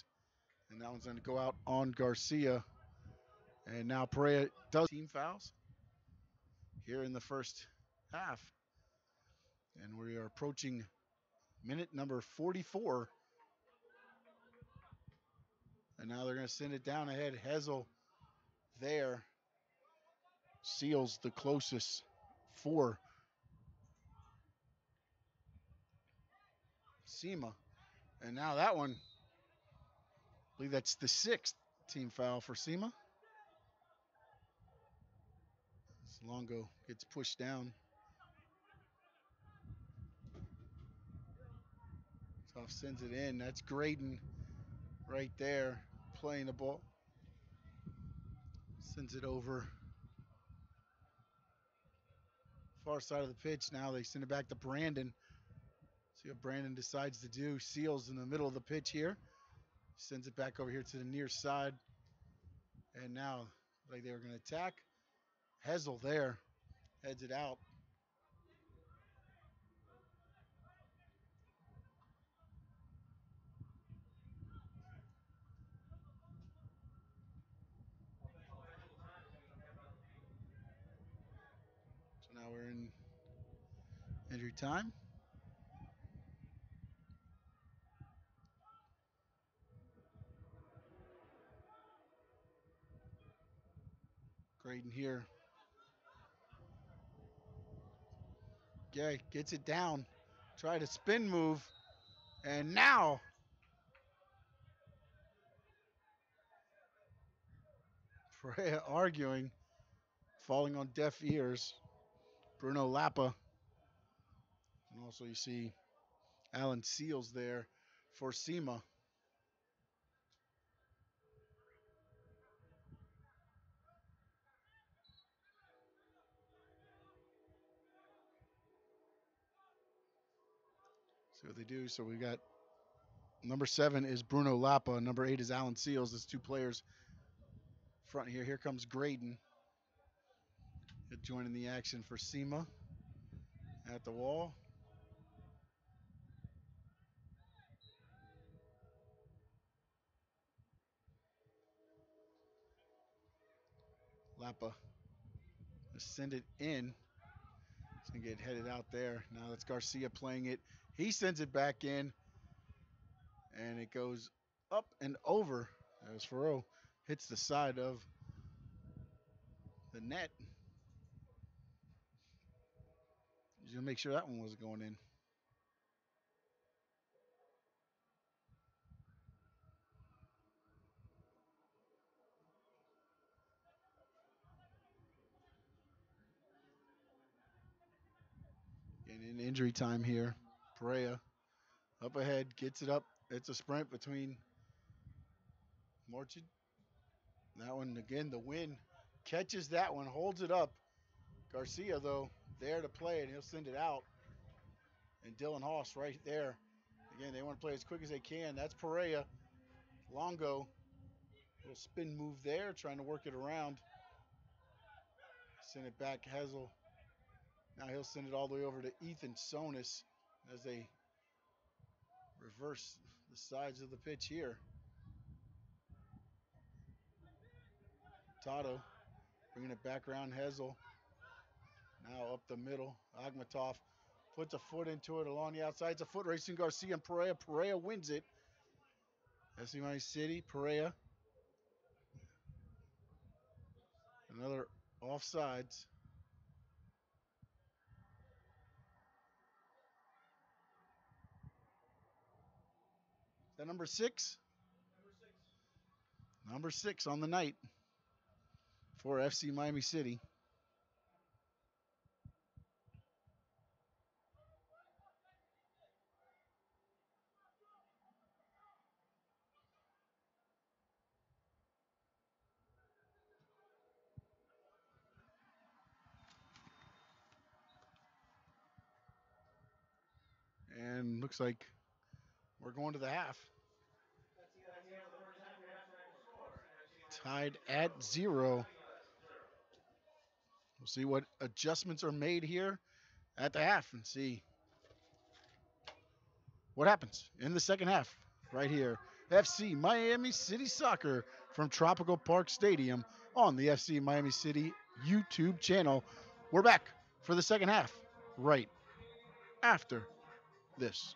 and that one's going to go out on Garcia. And now Perea does team fouls here in the first half. And we are approaching minute number 44. And now they're going to send it down ahead. Hessel there seals the closest for SIMA. And now that one, I believe that's the 6th team foul for SIMA. Longo gets pushed down. Tough sends it in. That's Graydon right there playing the ball. Sends it over. Far side of the pitch. Now they send it back to Brandon. See what Brandon decides to do. Seals in the middle of the pitch here. Sends it back over here to the near side. And now, like they were going to attack. Hessel there. Heads it out. So now we're in injury time. Graydon here. Yeah, gets it down. Try to spin move. And now Perea arguing, falling on deaf ears. Bruno Lappa. And also you see Alan Seals there for SIMA. See what they do. So we got number 7 is Bruno Lappa. Number 8 is Alan Seals. There's 2 players front here. Here comes Graydon joining the action for SIMA at the wall. Lappa send it in. It's going to get headed out there. Now that's Garcia playing it. He sends it back in. And it goes up and over as Farrow hits the side of the net. He's going to make sure that one wasn't going in. And in injury time here, Perea up ahead, gets it up. It's a sprint between Morchid. That one, again, the wind catches that one, holds it up. Garcia, though, there to play it. He'll send it out. And Dylan Hoss right there. Again, they want to play as quick as they can. That's Perea. Longo, little spin move there, trying to work it around. Send it back, Hessel. Now he'll send it all the way over to Ethan Sonis as they reverse the sides of the pitch here. Tato bringing it back around Hessel. Now up the middle. Akhmatov puts a foot into it along the outside. It's a foot racing Garcia and Perea. Perea wins it. SIMA City, Perea. Another offsides. Is that number 6? Number 6 on the night for FC Miami City. And looks like we're going to the half. Tied at 0. We'll see what adjustments are made here at the half and see what happens in the second half right here. FC Miami City Soccer from Tropical Park Stadium on the FC Miami City YouTube channel. We're back for the second half right after this.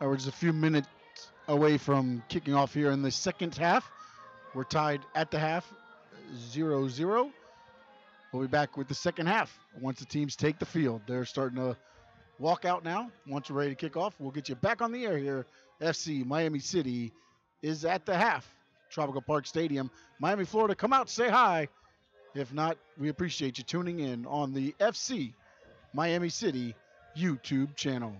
We're just a few minutes away from kicking off here in the second half. We're tied at the half, 0-0. We'll be back with the second half once the teams take the field. They're starting to walk out now. Once we're ready to kick off, we'll get you back on the air here. FC Miami City is at the half. Tropical Park Stadium, Miami, Florida. Come out, say hi. If not, we appreciate you tuning in on the FC Miami City YouTube channel.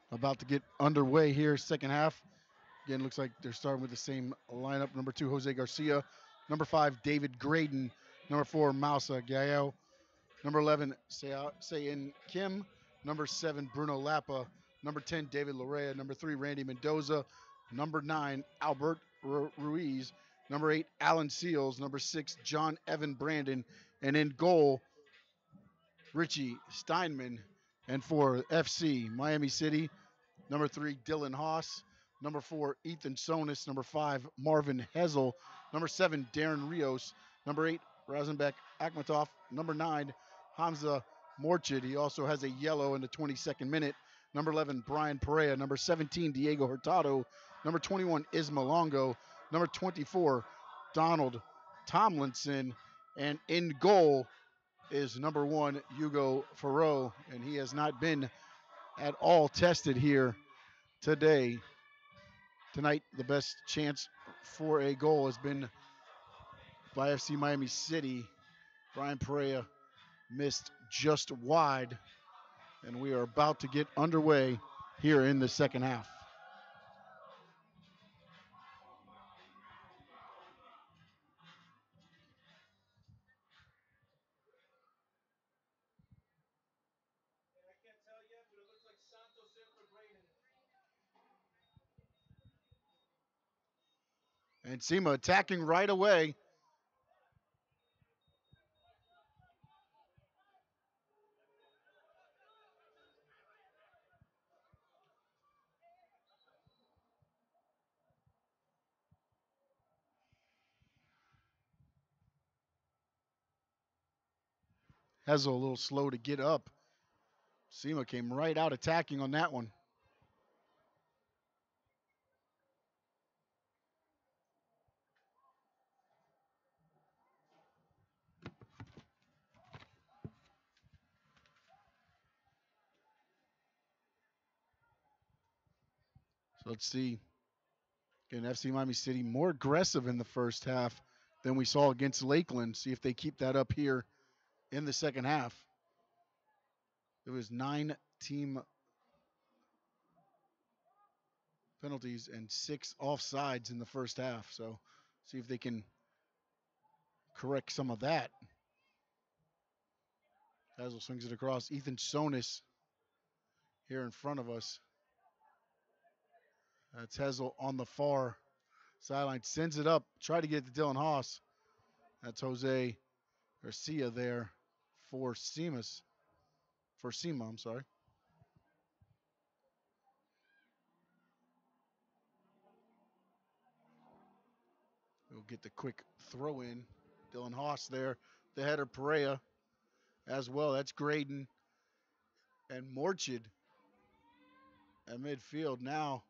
About to get underway here, second half. Again, looks like they're starting with the same lineup. Number 2, Jose Garcia. Number 5, David Graydon. Number 4, Mausa Gael. Number 11, Sayin Kim. Number 7, Bruno Lapa. Number 10, David Lorea. Number 3, Randy Mendoza. Number 9, Albert Ruiz. Number 8, Alan Seals. Number 6, John Evan Brandon. And in goal, Richie Steinman. And for FC Miami City, number 3, Dylan Haas. Number 4, Ethan Sonis. Number 5, Marvin Hessel. Number 7, Darren Rios. Number 8, Razenbeck Akhmatov. Number 9, Hamza Morchid. He also has a yellow in the 22nd minute. Number 11, Brian Perea. Number 17, Diego Hurtado. Number 21, Isma Longo. Number 24, Donald Tomlinson. And in goal is number 1, Hugo Farreau. And he has not been at all tested here today. Tonight, the best chance for a goal has been by FC Miami City. Brian Perea missed just wide, and we are about to get underway here in the second half. And SIMA attacking right away. Hessel a little slow to get up. SIMA came right out attacking on that one. So let's see. Again, FC Miami City more aggressive in the first half than we saw against Lakeland. See if they keep that up here in the second half. It was 9 team penalties and 6 offsides in the first half. So see if they can correct some of that. Hazel swings it across. Ethan Sonis here in front of us. That's Hazel on the far sideline. Sends it up. Try to get it to Dylan Haas. That's Jose Garcia there for SIMA, I'm sorry. We'll get the quick throw in. Dylan Haas there. The header Perea as well. That's Graydon and Morchid at midfield. Now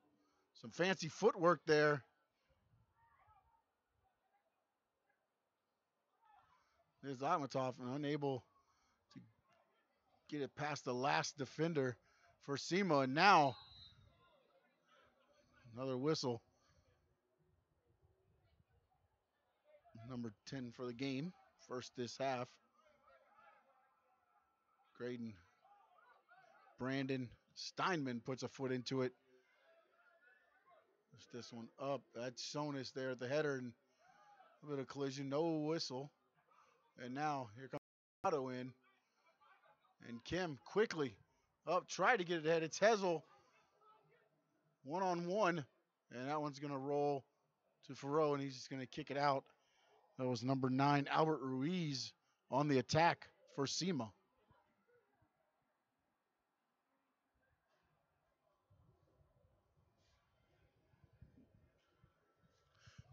some fancy footwork there. There's Akhmatov unable to get it past the last defender for SIMA. And now another whistle. Number 10 for the game. First this half. Graydon. Brandon Steinman puts a foot into it. Push this one up. That's Sonis there at the header. And a bit of collision. No whistle. And now here comes Otto in. And Kim quickly up. Try to get it ahead. It's Hessel. One-on-one. And that one's going to roll to Ferro. And he's just going to kick it out. That was number 9, Albert Ruiz, on the attack for SIMA.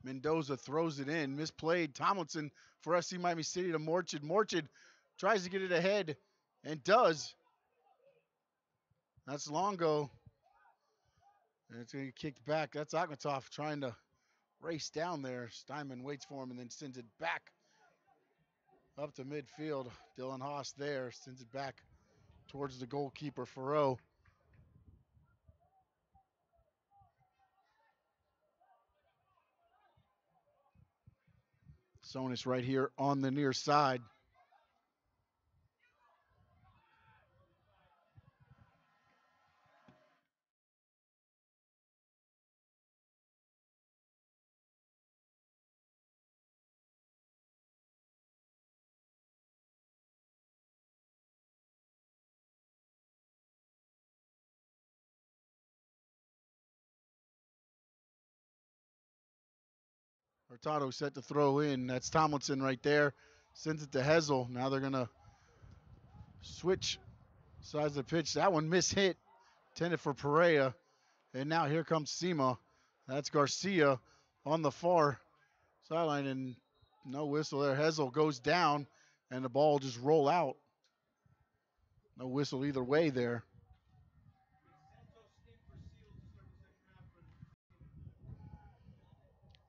Mendoza throws it in, misplayed. Tomlinson for FC Miami City to Morchid. Morchid tries to get it ahead and does. That's Longo. And it's going to get kicked back. That's Akhmatov trying to race down there. Steinman waits for him and then sends it back up to midfield. Dylan Haas there, sends it back towards the goalkeeper, Ferro. Sonis right here on the near side. Hurtado set to throw in. That's Tomlinson right there. Sends it to Hessel. Now they're going to switch sides of the pitch. That one mishit. Intended for Perea. And now here comes SIMA. That's Garcia on the far sideline. And no whistle there. Hessel goes down. And the ball just roll out. No whistle either way there.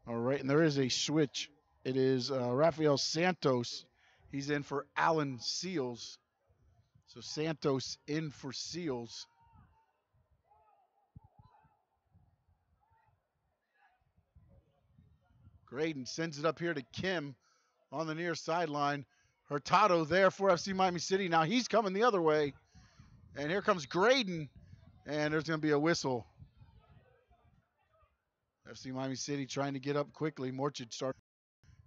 All right, and there is a switch. It is Rafael Santos. He's in for Alan Seals. So Santos in for Seals. Graydon sends it up here to Kim on the near sideline. Hurtado there for FC Miami City. Now he's coming the other way. And here comes Graydon. And there's going to be a whistle. FC Miami City trying to get up quickly. Morchid start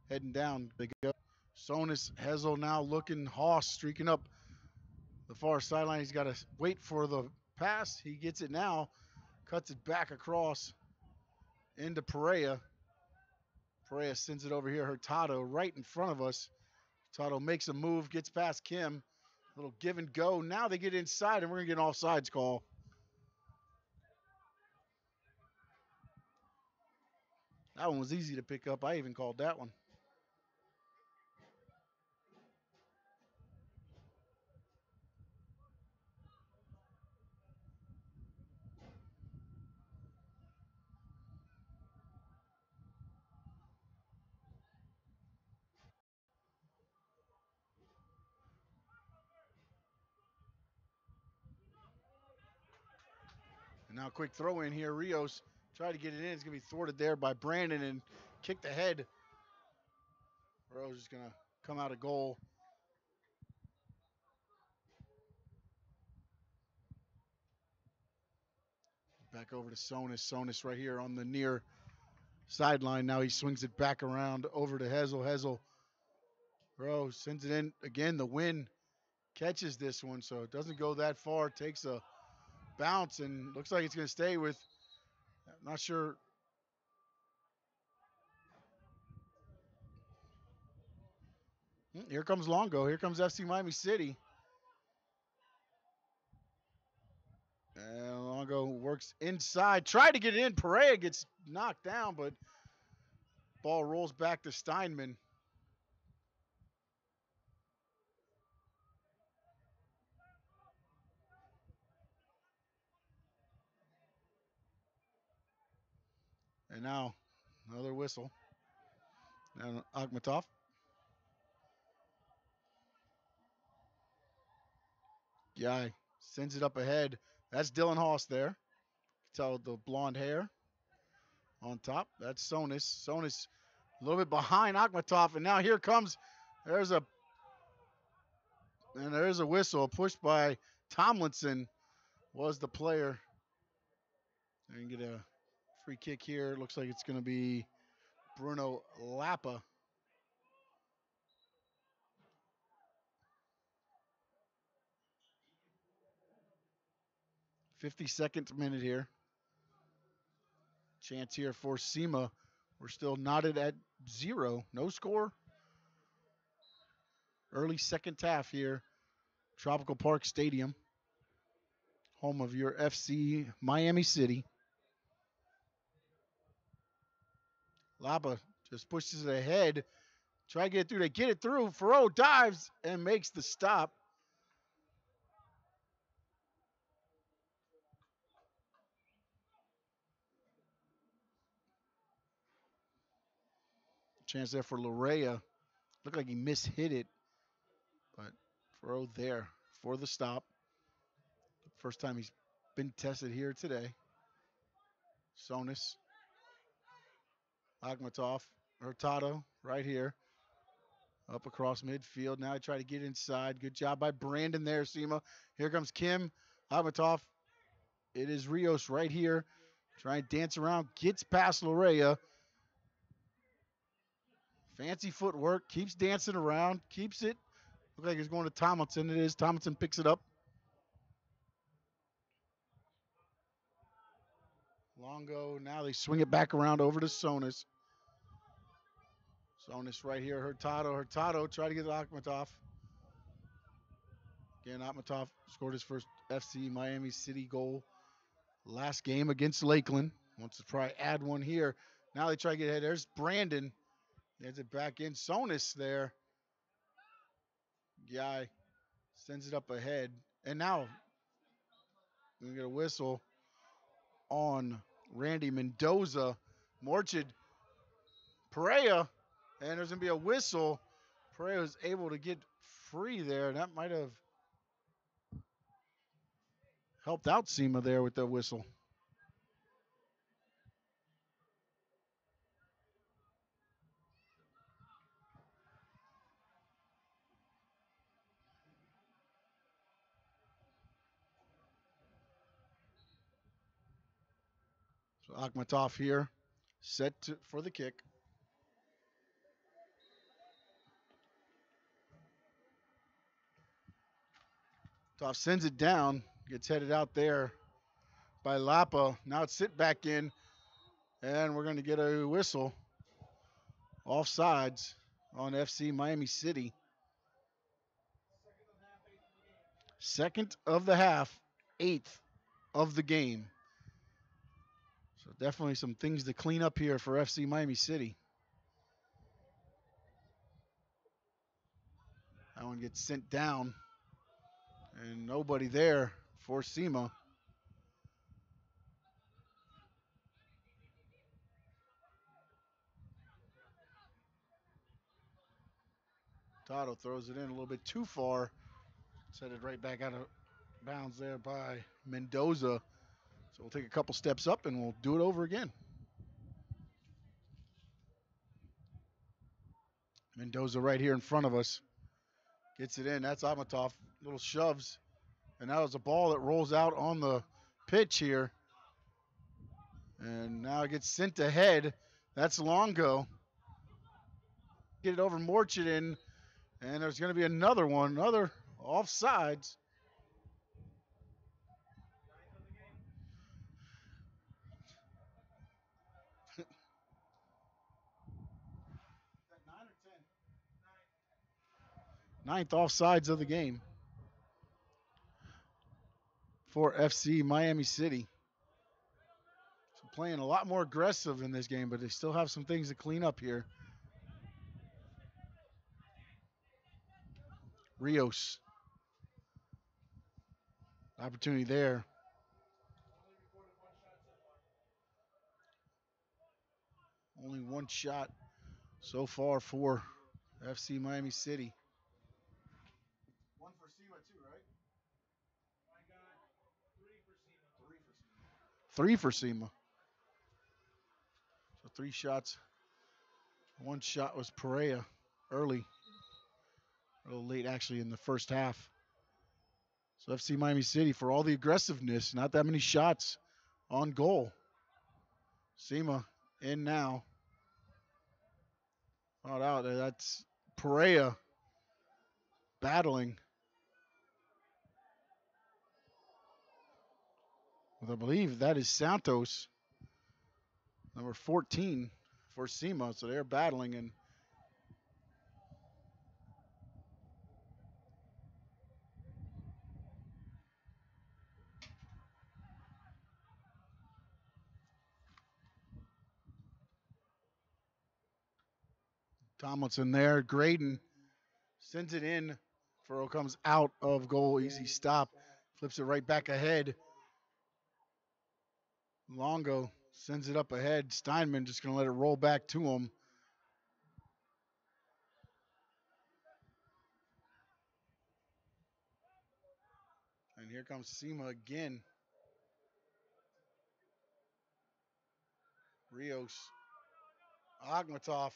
heading down. They go. Sonis Hessel now looking. Haas streaking up the far sideline. He's got to wait for the pass. He gets it now. Cuts it back across into Perea. Perea sends it over here. Hurtado right in front of us. Hurtado makes a move. Gets past Kim. Little give and go. Now they get inside and we're going to get an offsides call. That one was easy to pick up. I even called that one. And now quick throw in here. Rios tried to get it in. It's going to be thwarted there by Brandon and kicked ahead. Rios is going to come out of goal. Back over to Sonis. Sonis right here on the near sideline. Now he swings it back around over to Hessel. Hessel. Rose sends it in. Again, the wind catches this one, so it doesn't go that far. Takes a bounce and looks like it's going to stay with, I'm not sure. Here comes Longo. Here comes FC Miami City. And Longo works inside. Tried to get it in. Perea gets knocked down, but ball rolls back to Steinman. And now another whistle. Now Akhmatov. Guy sends it up ahead. That's Dylan Hoss there. Tell the blonde hair on top. That's Sonis. Sonis a little bit behind Akhmatov, and now here comes. There's a whistle pushed by Tomlinson. Was the player. And get a free kick here. Looks like it's going to be Bruno Lappa. .52nd minute here. Chance here for SIMA. We're still knotted at 0. No score. Early second half here. Tropical Park Stadium. Home of your FC Miami City. Lapa just pushes it ahead. Try to get it through. They get it through. Ferro dives and makes the stop. Chance there for Larea. Looked like he mishit it. But Ferro there for the stop. First time he's been tested here today. Sonis. Akhmatov. Hurtado right here. Up across midfield. Now I try to get inside. Good job by Brandon there, SIMA. Here comes Kim. Akhmatov. It is Rios right here. Trying to dance around. Gets past Larea. Fancy footwork. Keeps dancing around. Keeps it. Looks like it's going to Tomlinson. It is. Tomlinson picks it up. Longo. Now they swing it back around over to Sonis. Sonis right here. Hurtado. Hurtado try to get Akhmatov. Again, Akhmatov scored his first FC Miami City goal last game against Lakeland. Wants to try add one here. Now they try to get ahead. There's Brandon. Gets it back in. Sonis there. Guy sends it up ahead. And now we get a whistle on Randy Mendoza. Morchid. Perea. And there's going to be a whistle. Perea was able to get free there. That might have helped out SIMA there with the whistle. So Akhmatov here, set for the kick. Toff sends it down, gets headed out there by Lapa. Now it's sit back in, and we're going to get a whistle. Offsides on FC Miami City. Second of the half, 8th of the game. So definitely some things to clean up here for FC Miami City. That one gets sent down. And nobody there for SIMA. Tato throws it in a little bit too far. Set it right back out of bounds there by Mendoza. So we'll take a couple steps up and we'll do it over again. Mendoza right here in front of us. Gets it in. That's Akhmatov. Little shoves. And that was a ball that rolls out on the pitch here. And now it gets sent ahead. That's Longo. Get it over Morchidin. And there's going to be another one. Another offsides. Ninth offsides of the game for FC Miami City. So playing a lot more aggressive in this game, but they still have some things to clean up here. Rios. Opportunity there. Only one shot so far for FC Miami City. One for SIMA too, right? I got 3 for SIMA. 3 for SIMA. So 3 shots. One shot was Perea early. A little late actually in the first half. So FC Miami City, for all the aggressiveness, not that many shots on goal. SIMA in now. Not out. That's Perea battling. Well, I believe that is Santos, number 14 for SIMA. So they're battling, and Tomlinson there. Graydon sends it in. Furrow comes out of goal. Easy stop. Flips it right back ahead. Longo sends it up ahead. Steinman just going to let it roll back to him. And here comes SIMA again. Rios. Akhmatov.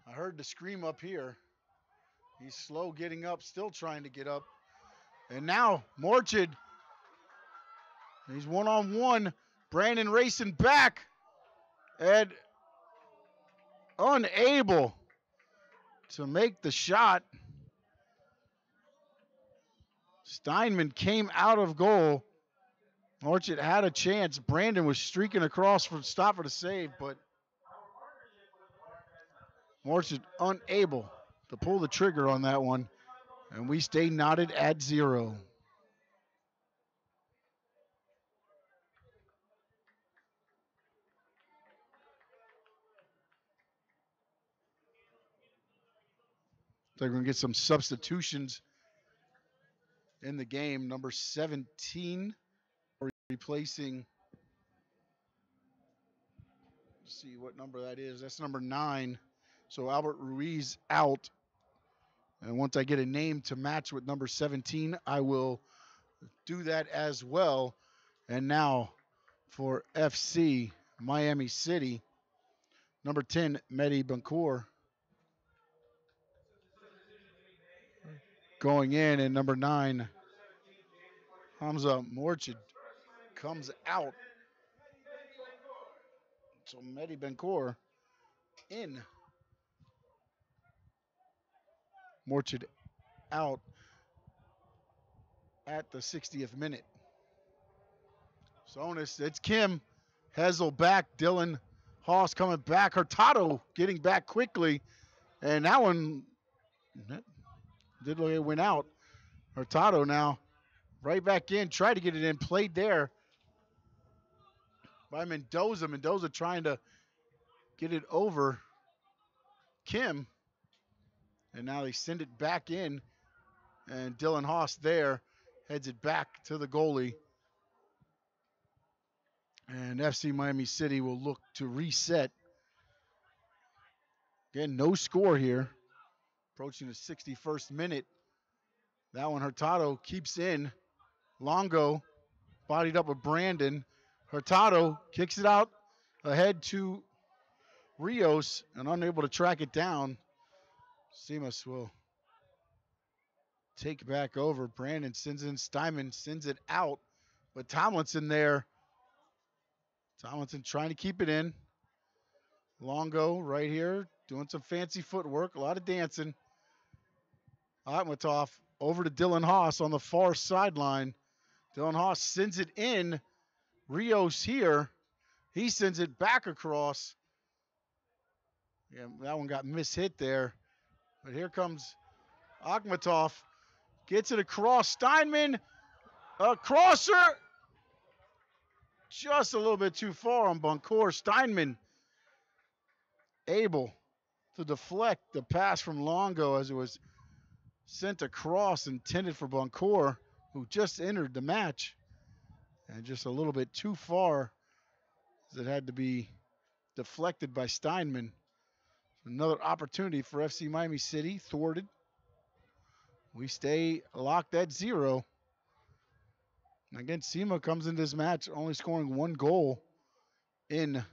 I heard the scream up here. He's slow getting up, still trying to get up. And now Morchid. He's one-on-one. Brandon racing back. And unable to make the shot. Steinman came out of goal. Morchid had a chance. Brandon was streaking across for stop for the save, but Morchid unable to pull the trigger on that one. And we stay knotted at 0. They're going to get some substitutions in the game. Number 17 replacing, let's see what number that is. That's number 9. So Albert Ruiz out. And once I get a name to match with number 17, I will do that as well. And now for FC Miami City, number 10, Mehdi Bencour going in, and number 9, Hamza Morchid comes out. So Mehdi Bencour in. Morchid out at the 60th minute. Sonus, it's Kim. Hessel back. Dylan Haas coming back. Hurtado getting back quickly. And that one did look like it went out. Hurtado now right back in. Tried to get it in. Played there by Mendoza. Mendoza trying to get it over Kim. And now they send it back in. And Dylan Haas there heads it back to the goalie. And FC Miami City will look to reset. Again, no score here. Approaching the 61st minute. That one Hurtado keeps in. Longo bodied up with Brandon. Hurtado kicks it out ahead to Rios and unable to track it down. Simas will take back over. Brandon sends in. Steinman sends it out. But Tomlinson there. Tomlinson trying to keep it in. Longo right here doing some fancy footwork. A lot of dancing. Akhmatov over to Dylan Haas on the far sideline. Dylan Haas sends it in. Rios here. He sends it back across. Yeah, that one got mishit there. But here comes Akhmatov gets it across. Steinman, a crosser. Just a little bit too far on Boncour. Steinman able to deflect the pass from Longo as it was sent across, intended for Boncour, who just entered the match. And just a little bit too far as it had to be deflected by Steinman. Another opportunity for FC Miami City, thwarted. We stay locked at 0. And again, SIMA comes into this match only scoring 1 goal in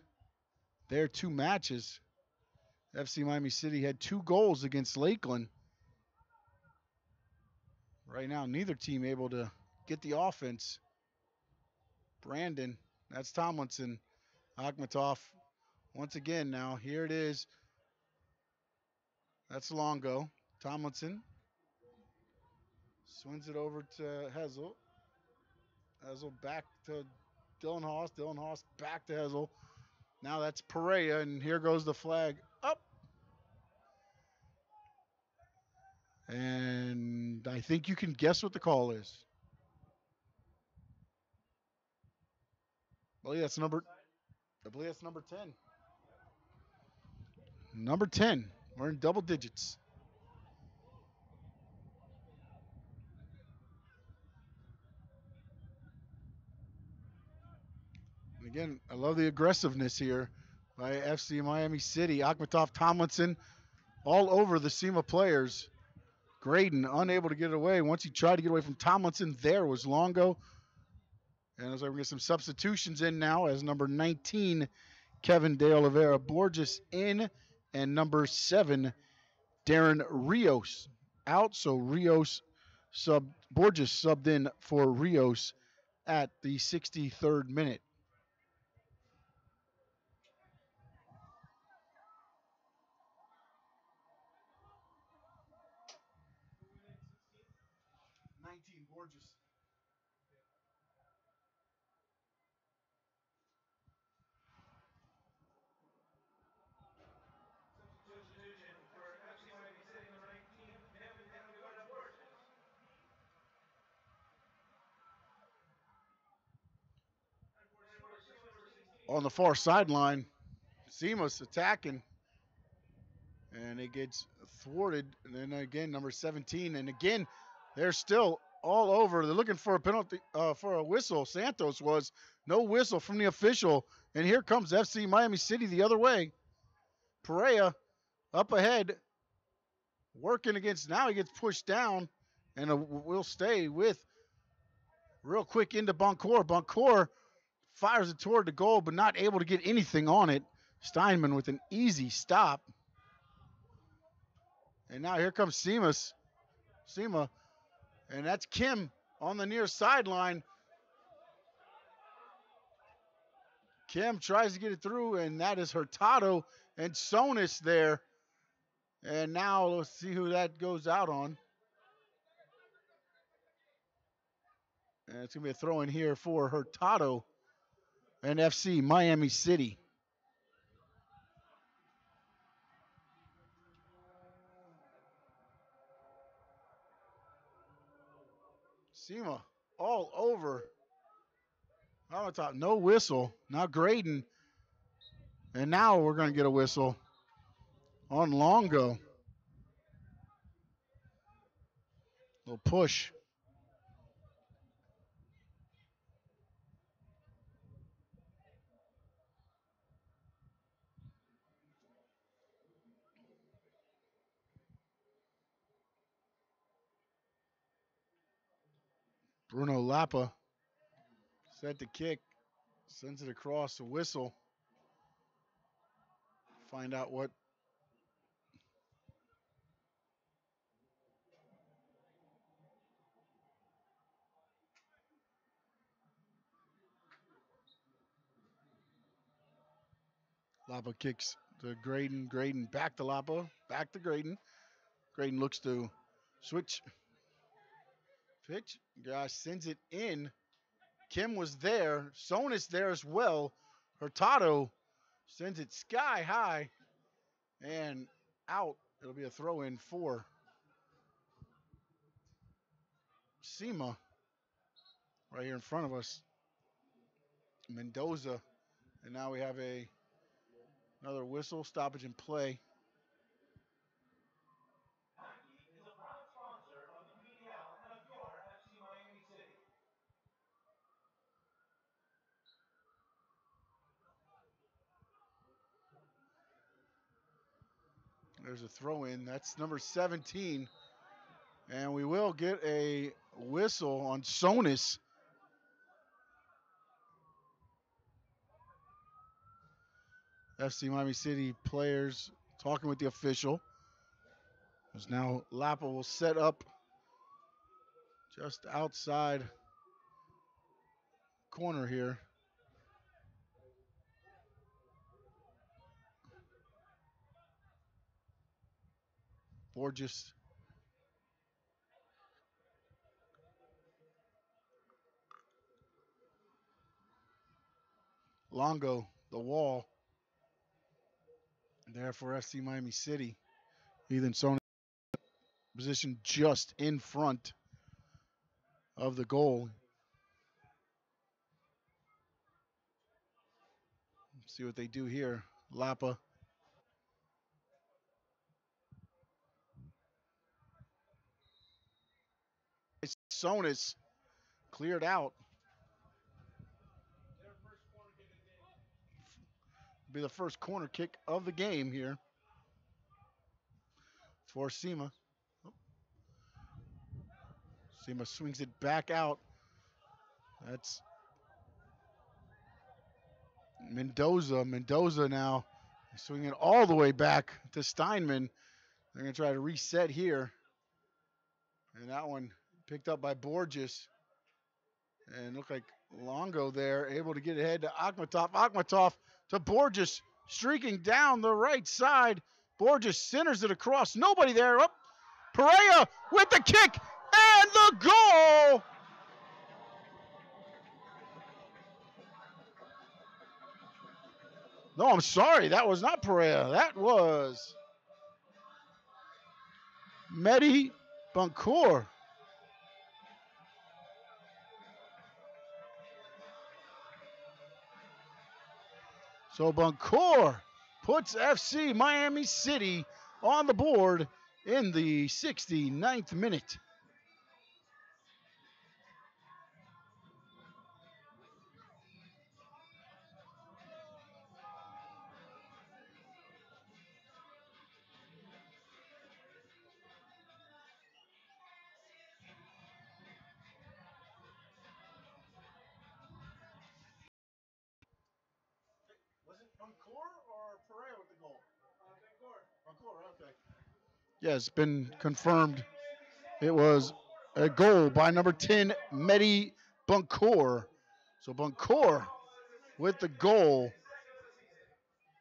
their 2 matches. FC Miami City had 2 goals against Lakeland. Right now, neither team able to get the offense. Brandon, that's Tomlinson. Akhmatov, once again now, here it is. That's Longo. Tomlinson swings it over to Hezl. Hezl back to Dylan Haas. Dylan Haas back to Hezl. Now that's Perea, and here goes the flag up. And I think you can guess what the call is. I believe that's number 10. Number 10. We're in double digits. And again, I love the aggressiveness here by FC Miami City. Akhmatov, Tomlinson, all over the SIMA players. Graydon unable to get it away. Once he tried to get away from Tomlinson, there was Longo. And as I get some substitutions in now, as number 19, Kevin De Oliveira Borges in, and number 7, Darren Rios out. So Borges subbed in for Rios at the 63rd minute. Borges. On the far sideline, SIMA's attacking, and it gets thwarted. And then again, number 17, and again, they're still all over. They're looking for a penalty, for a whistle. Santos was. No whistle from the official, and here comes FC Miami City the other way. Perea up ahead, working against, now he gets pushed down, and will stay with real quick into Boncour. Boncour fires it toward the goal, but not able to get anything on it. Steinman with an easy stop. And now here comes SIMA, and that's Kim on the near sideline. Kim tries to get it through, and that is Hurtado and Sonis there. And now let's see who that goes out on. And it's going to be a throw in here for Hurtado and FC Miami City. SIMA all over. On top, no whistle. Now Graydon. And now we're going to get a whistle on Longo. Little push. Bruno Lapa set the kick, sends it across the whistle. Find out what Lapa kicks to Graydon. Graydon back to Lapa, back to Graydon. Graydon looks to switch. Pitch, gosh, sends it in. Kim was there. Sonis there as well. Hurtado sends it sky high and out. It'll be a throw in for SIMA right here in front of us. Mendoza. And now we have another whistle, stoppage in play. There's a throw in. That's number 17. And we will get a whistle on Sonis. FC Miami City players talking with the official. As now Lapa will set up just outside corner here. Borges. Longo, the wall. There for FC Miami City. Ethan Sonis position just in front of the goal. See what they do here. Lapa. Sonis cleared out. Be the first corner kick of the game here for SIMA. SIMA swings it back out. That's Mendoza. Mendoza now swinging all the way back to Steinman. They're going to try to reset here. And that one picked up by Borges. And looked like Longo there, able to get ahead to Akhmatov. Akhmatov to Borges, streaking down the right side. Borges centers it across. Nobody there. Up. Perea with the kick and the goal. No, I'm sorry. That was not Perea. That was Mehdi Bancour. So Bancour puts FC Miami City on the board in the 69th minute. Was it Bancour or Perea with the goal? Bancour, okay. Yeah, it's been confirmed. It was a goal by number 10, Mehdi Bancour. So Bancour with the goal,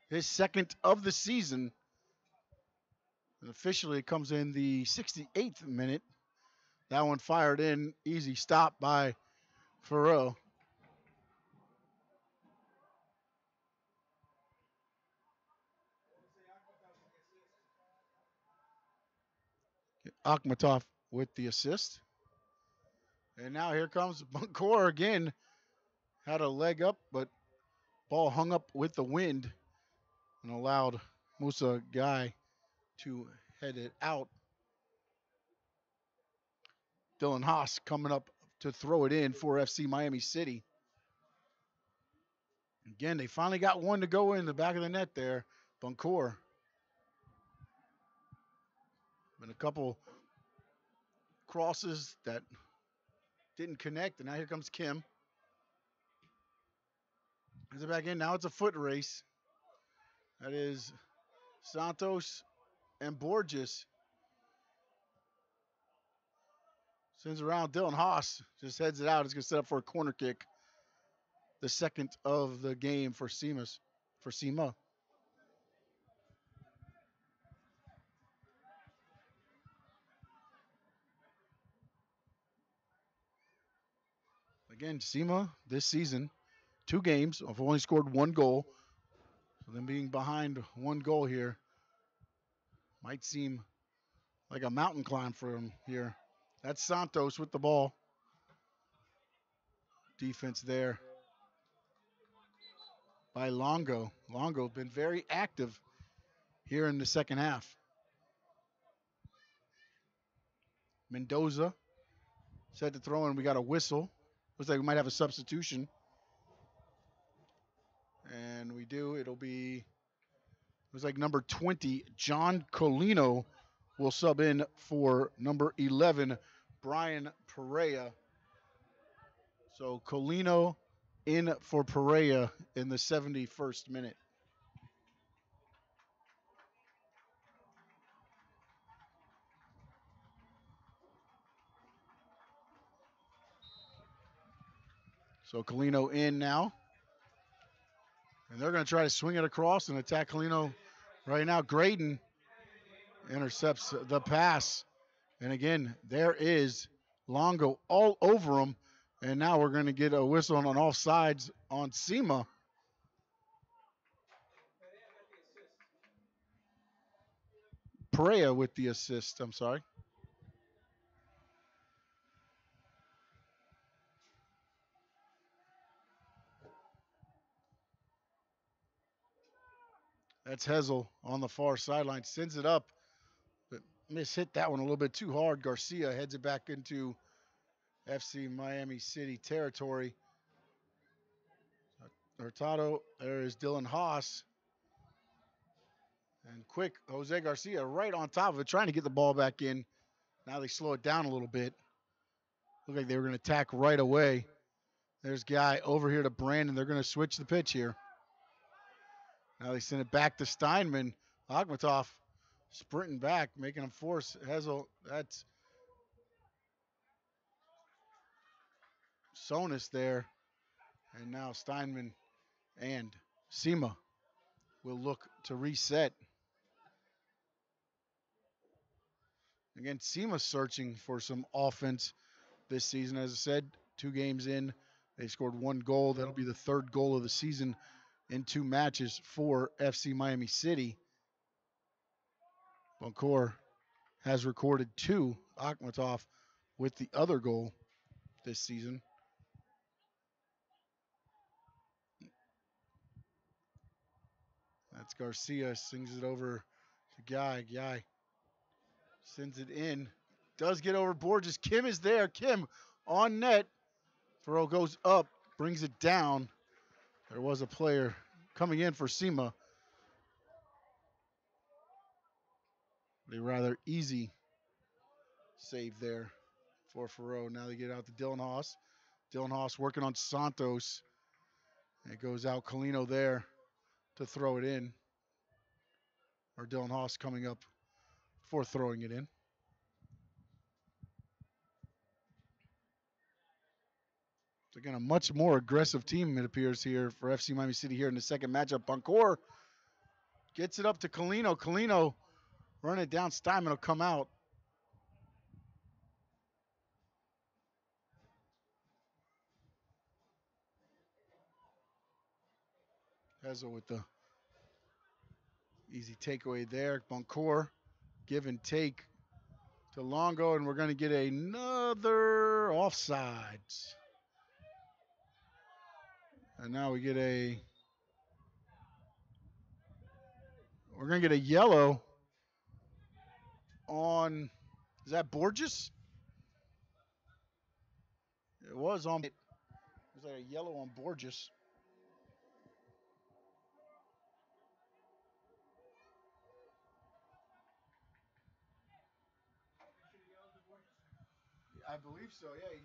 his second of the season. And officially it comes in the 68th minute. That one fired in, easy stop by Farrell. Akhmatov with the assist. And now here comes Bancour again. Had a leg up, but ball hung up with the wind and allowed Musa Guy to head it out. Dylan Haas coming up to throw it in for FC Miami City. Again, they finally got one to go in the back of the net there. Bancour. Been a couple crosses that didn't connect, and now here comes Kim. Is it back in? Now it's a foot race. That is Santos and Borges. Sends around. Dylan Haas just heads it out. He's going to set up for a corner kick. The second of the game for SIMA. Again, SIMA this season, 2 games. I've only scored 1 goal. So them being behind 1 goal here might seem like a mountain climb for them here. That's Santos with the ball. defense there by Longo. Longo been very active here in the second half. Mendoza set to throw, and we got a whistle. Looks like we might have a substitution. And we do. It'll be, looks like number 20, John Colino, will sub in for number 11, Brian Perea. So Colino in for Perea in the 71st minute. So Colino in now. And they're going to try to swing it across and attack Colino right now. Graydon intercepts the pass. And again, there is Longo all over him. And now we're going to get a whistle on all sides on SIMA. Perea with the assist, I'm sorry. That's Hessel on the far sideline. Sends it up, but hit that one a little bit too hard. Garcia heads it back into FC Miami City territory. Hurtado, there is Dylan Haas. And quick, Jose Garcia right on top of it, trying to get the ball back in. Now they slow it down a little bit. Look like they were going to attack right away. There's Guy over here to Brandon. They're going to switch the pitch here. Now they send it back to Steinman. Akhmatov sprinting back, making him force Hessel. That's Sonis there. And now Steinman and SIMA will look to reset. Again, SIMA searching for some offense this season. As I said, 2 games in, they scored 1 goal. That'll be the 3rd goal of the season in 2 matches for FC Miami City. Boncourt has recorded 2. Akhmatov with the other goal this season. That's Garcia, sings it over to Guy. Guy sends it in. Does get over Borges. Kim is there. Kim on net. Throw goes up, brings it down. There was a player coming in for SIMA. A rather easy save there for Ferro. Now they get out to Dylan Haas. Dylan Haas working on Santos. It goes out Colino there to throw it in. Or Dylan Haas coming up for throwing it in. So again, a much more aggressive team, it appears, here for FC Miami City here in the second matchup. Boncourt gets it up to Colino. Colino run it down. Steinman will come out. Hessel with the easy takeaway there. Boncourt, give and take to Longo, and we're going to get another offsides. And now we're going to get a yellow on, is that Borges? It was on, it was like a yellow on Borges. I believe so, yeah.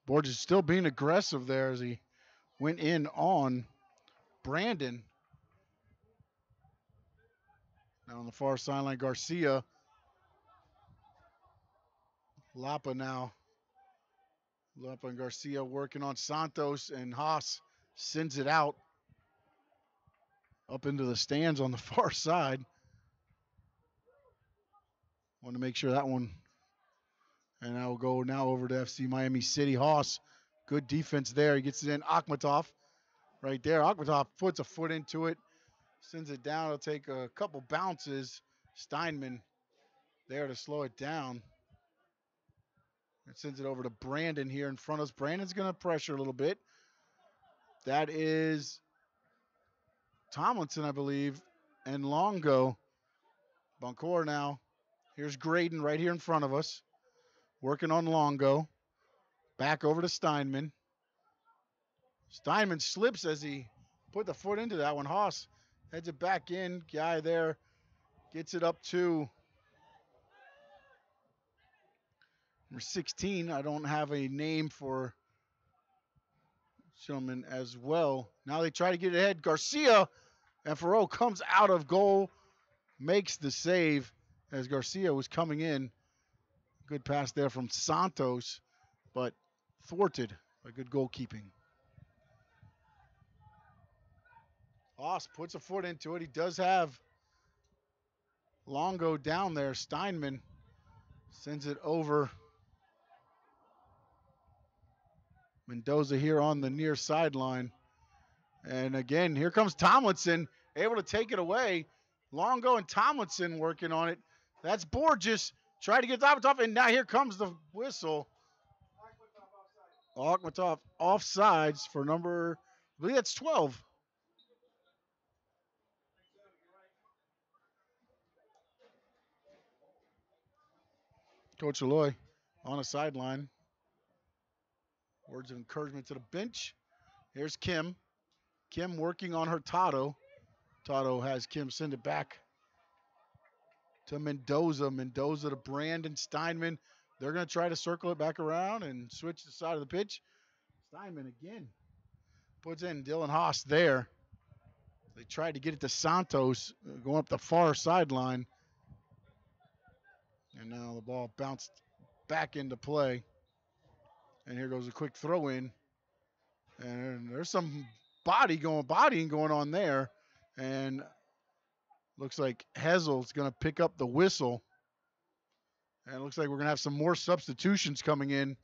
Borges still being aggressive there as he went in on Brandon. Now on the far sideline, Garcia. Lapa now. Lapa and Garcia working on Santos, and Haas sends it out up into the stands on the far side. Want to make sure that one. And I will go now over to FC Miami City. Haas Good defense there. He gets it in. Akhmatov right there. Akhmatov puts a foot into it, sends it down. It'll take a couple bounces. Steinman there to slow it down. It sends it over to Brandon here in front of us. Brandon's going to pressure a little bit. That is Tomlinson, I believe, and Longo. Boncour now. Here's Graydon right here in front of us, working on Longo. Back over to Steinman. Steinman slips as he put the foot into that one. Haas heads it back in. Guy there gets it up to number 16. I don't have a name for gentleman as well. Now they try to get it ahead. Garcia, and Ferreau comes out of goal, makes the save as Garcia was coming in. Good pass there from Santos, but thwarted by good goalkeeping. Haas puts a foot into it. He does have Longo down there. Steinman sends it over. Mendoza here on the near sideline. And again, here comes Tomlinson, able to take it away. Longo and Tomlinson working on it. That's Borges. Try to get the top, and now here comes the whistle. Akhmatov offsides for number, I believe that's 12. Coach Aloy on a sideline. Words of encouragement to the bench. Here's Kim. Kim working on her Tato. Tato has Kim send it back to Mendoza. Mendoza to Brandon Steinman. They're going to try to circle it back around and switch the side of the pitch. Steinman again puts in Dylan Haas there. They tried to get it to Santos going up the far sideline. And now the ball bounced back into play. And here goes a quick throw in. And there's some bodying going on there. And looks like Hesel's going to pick up the whistle. And it looks like we're going to have some more substitutions coming in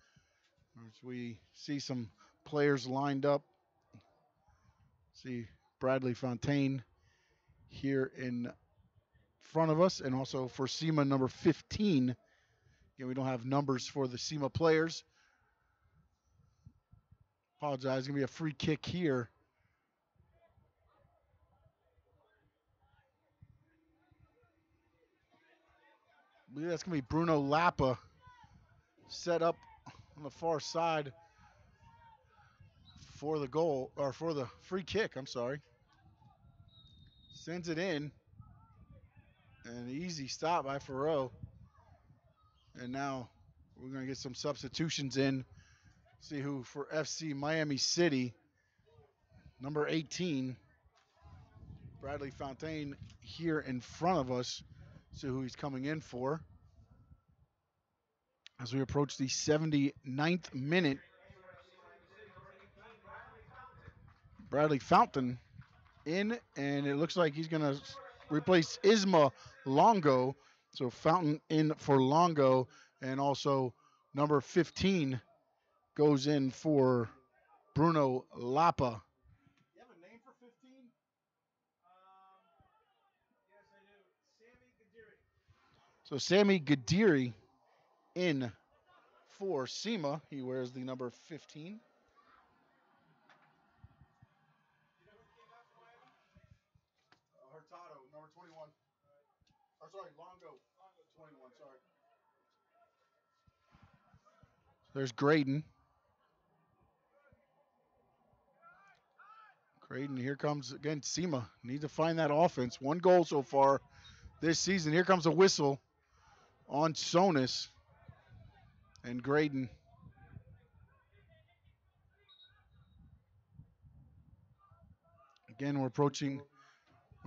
as we see some players lined up. See Bradley Fontaine here in front of us, and also for SIMA number 15. Again, we don't have numbers for the SIMA players. Apologize, going to be a free kick here. I believe that's going to be Bruno Lappa set up on the far side for the goal, or for the free kick, I'm sorry. Sends it in. An easy stop by Ferreau. And now we're going to get some substitutions in. See who for FC Miami City. Number 18, Bradley Fontaine here in front of us. See who he's coming in for. As we approach the 79th minute. Bradley Fountain in, and it looks like he's going to replace Isma Longo. So Fountain in for Longo, and also number 15 goes in for Bruno Lappa. You have a name for 15? Yes, I do. So Sammy Gadiri in for SIMA. He wears the number 15. Hurtado, number 21. Or sorry, Longo, 21, sorry. There's Graydon. Graydon, here comes again SIMA. Need to find that offense. One goal so far this season. Here comes a whistle on Sonis. And Graydon. Again, we're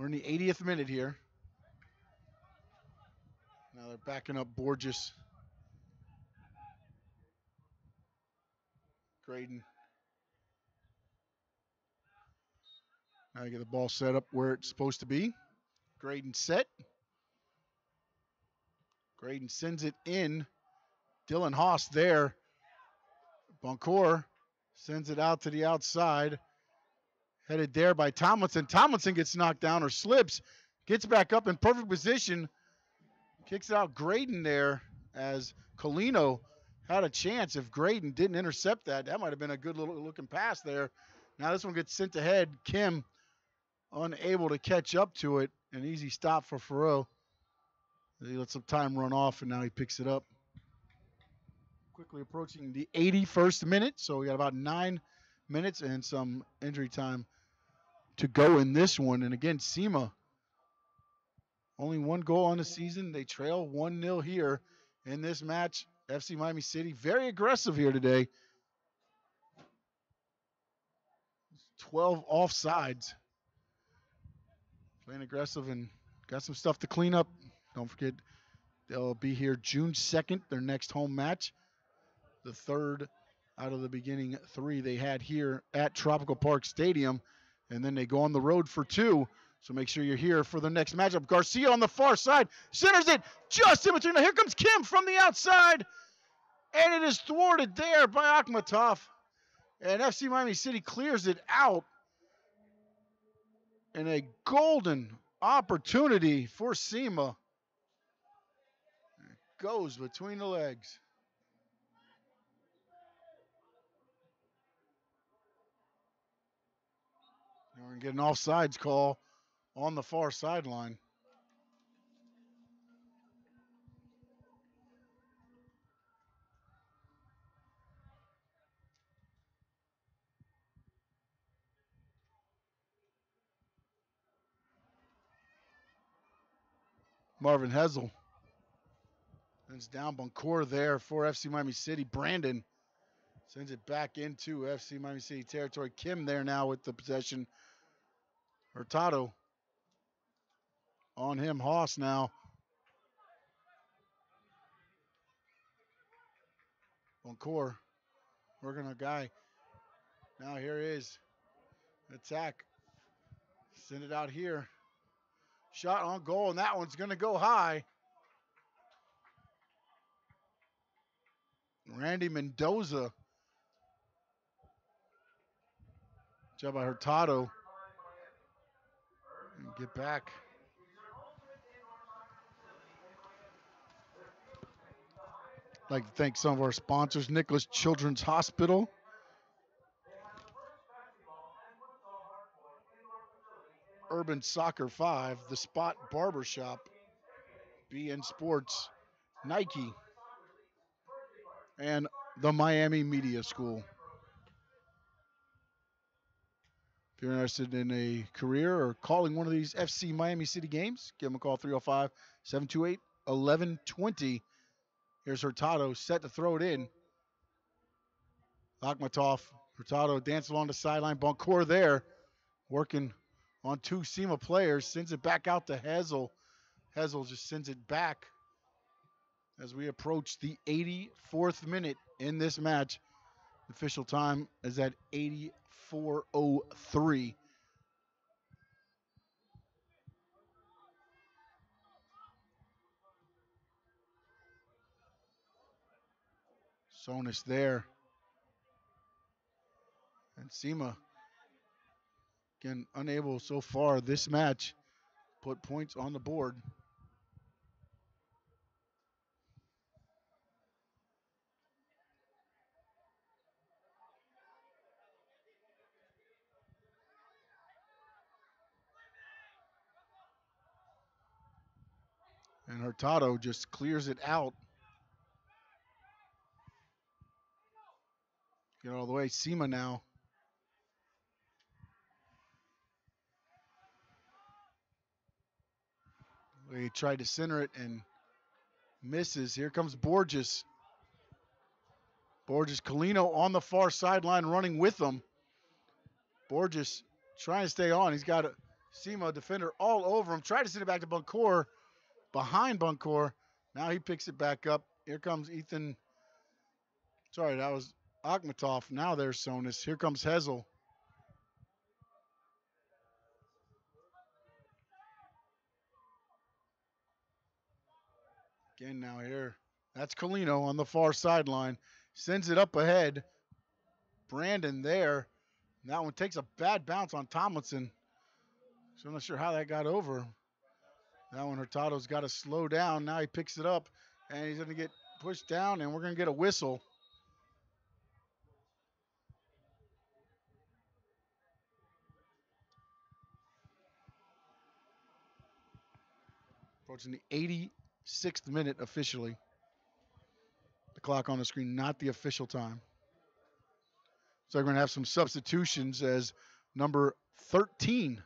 in the 80th minute here. Now they're backing up Borges. Graydon. Now you get the ball set up where it's supposed to be. Graydon set. Graydon sends it in. Dylan Haas there. Boncour Sends it out to the outside. Headed there by Tomlinson. Tomlinson gets knocked down or slips. Gets back up in perfect position. Kicks it out Graydon there as Colino had a chance. If Graydon didn't intercept that, that might have been a good little looking pass there. Now this one gets sent ahead. Kim unable to catch up to it. An easy stop for Farrell. He let some time run off, and now he picks it up. Quickly approaching the 81st minute, so we got about 9 minutes and some injury time to go in this one. And again, SIMA, only one goal on the season. They trail 1-0 here in this match. FC Miami City, very aggressive here today. 12 offsides. Playing aggressive and got some stuff to clean up. Don't forget, they'll be here June 2nd, their next home match. The third out of the beginning 3 they had here at Tropical Park Stadium. And then they go on the road for 2. So make sure you're here for the next matchup. Garcia on the far side, centers it just in between. Now here comes Kim from the outside. And it is thwarted there by Akhmatov. And FC Miami City clears it out. And a golden opportunity for SIMA. It goes between the legs. Now we're going to get an offsides call on the far sideline. Marvin Hessel. Sends down Boncourt there for FC Miami City. Brandon sends it back into FC Miami City territory. Kim there now with the possession. Hurtado on him. Haas now. Boncourt working on a guy. Now here is attack. Send it out here. Shot on goal, and that one's going to go high. Randy Mendoza. Job by Hurtado. And get back. I'd like to thank some of our sponsors, Nicholas Children's Hospital. Urban Soccer 5, The Spot Barbershop, BN Sports, Nike, and the Miami Media School. If you're interested in a career or calling one of these FC Miami City games, give them a call, 305-728-1120. Here's Hurtado set to throw it in. Akhmatov, Hurtado dance along the sideline. Boncourt there, working on 2 SIMA players, sends it back out to Hessel. Hessel just sends it back as we approach the 84th minute in this match. The official time is at 84:03. Sonis there. And SIMA, again, unable so far this match put points on the board. And Hurtado just clears it out. Get all the way. SIMA now. He tried to center it and misses. Here comes Borges. Borges, Colino on the far sideline running with them. Borges trying to stay on. He's got a SIMA defender all over him. Tried to send it back to Boncourt. Behind Boncourt. Now he picks it back up. Here comes Ethan. Sorry, that was Akhmatov. Now there's Sonis. Here comes Hessel. Again now here. That's Colino on the far sideline. Sends it up ahead. Brandon there. That one takes a bad bounce on Tomlinson. So I'm not sure how that got over. That one, Hurtado's got to slow down. Now he picks it up, and he's going to get pushed down, and we're going to get a whistle. Approaching the 86th minute officially. The clock on the screen, not the official time. So we're going to have some substitutions as number 13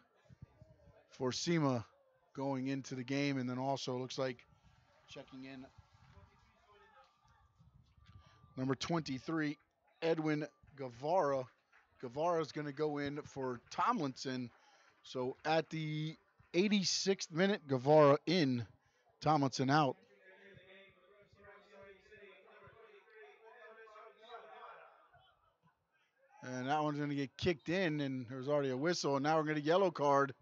for SIMA going into the game, and then also looks like checking in number 23, Edwin Guevara. Guevara is going to go in for Tomlinson. So at the 86th minute, Guevara in, Tomlinson out. And that one's going to get kicked in, and there's already a whistle. And now we're going to get a yellow card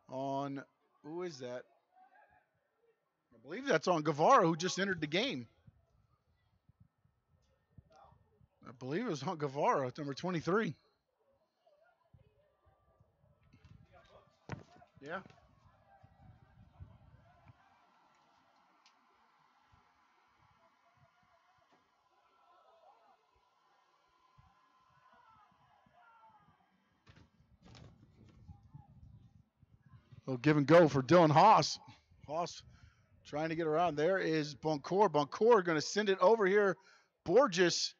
on, who is that? I believe that's on Guevara, who just entered the game. I believe it was on Guevara, number 23. Yeah. Little give and go for Dylan Haas. Haas trying to get around. There is Boncour. Boncour going to send it over here. Borges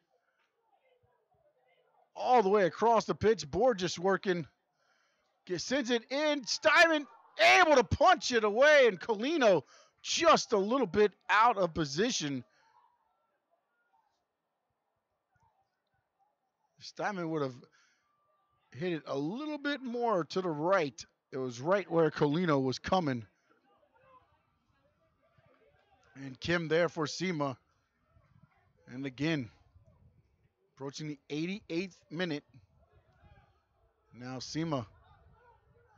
all the way across the pitch. Borges working. Sends it in. Steinman able to punch it away. And Colino just a little bit out of position. Steinman would have hit it a little bit more to the right. It was right where Colino was coming. And Kim there for SIMA. And again, approaching the 88th minute. Now SIMA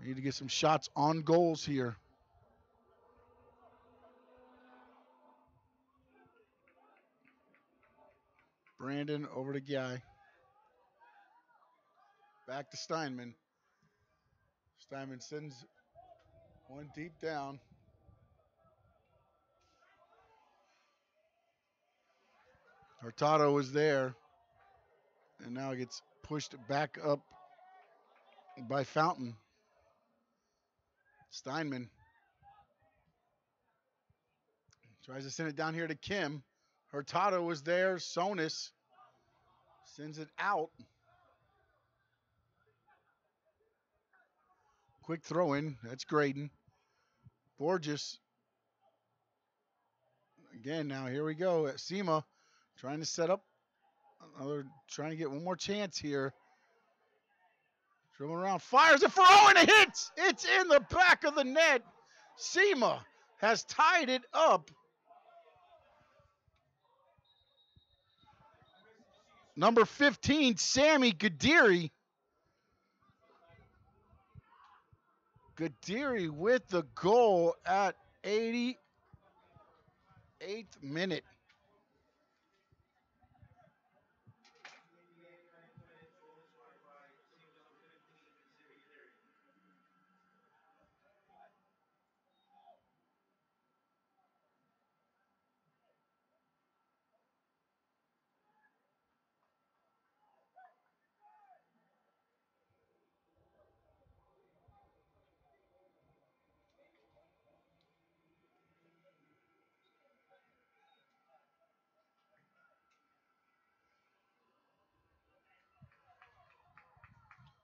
need to get some shots on goals here. Brandon over to Guy. Back to Steinman. Steinman sends one deep down. Hurtado is there. And now gets pushed back up by Fountain. Steinman tries to send it down here to Kim. Hurtado was there. Sonis sends it out. Quick throw in. That's Graydon. Borges. Again, now here we go. At SIMA trying to set up another, trying to get one more chance here. Dribbling around, fires it for Owen, it hits! It's in the back of the net. SIMA has tied it up. Number 15, Sammy Gadiri. Gadiri with the goal at 88th minute.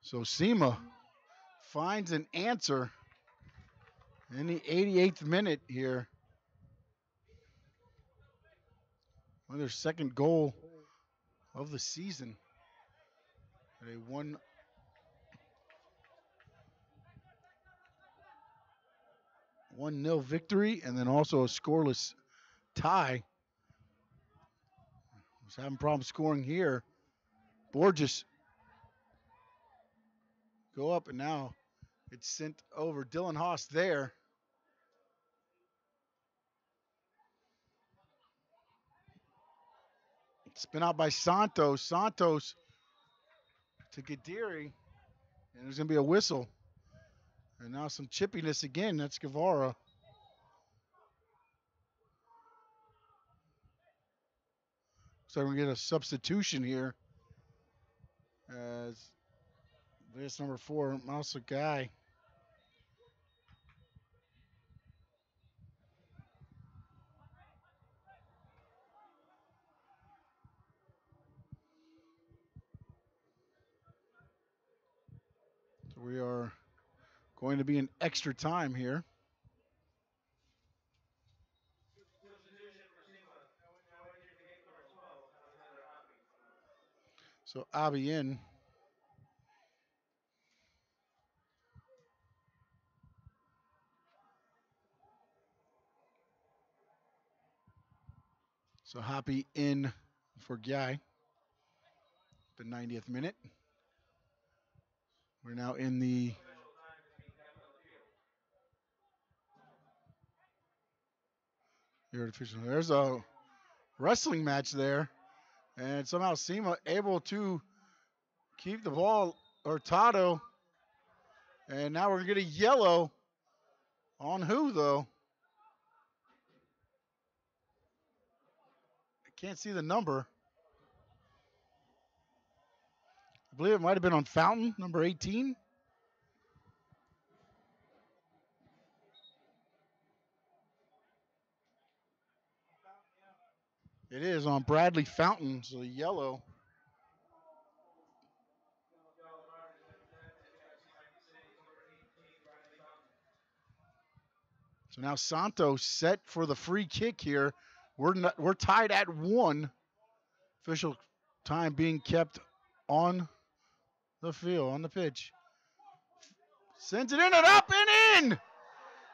So SIMA finds an answer in the 88th minute here. Their second goal of the season. They won 1-0 victory, and then also a scoreless tie. Was having problems scoring here. Borges go up, and now it's sent over. Dylan Haas there. Spin out by Santos. Santos to Gadiri. And there's going to be a whistle. And now some chippiness again. That's Guevara. So we're going to get a substitution here. As this number 4, Mousa Guy. So we are going to be in extra time here. So Abby in. So Hoppy in for Guy. The 90th minute. We're now in the there's a wrestling match there. And somehow SIMA able to keep the ball, Hurtado. And now we're going to get a yellow. On who, though? I can't see the number. I believe it might have been on Fountain, number 18. It is on Bradley Fountain, so yellow. So now Santos set for the free kick here. We're tied at 1. Official time being kept on the field, on the pitch. Sends it in and up and in.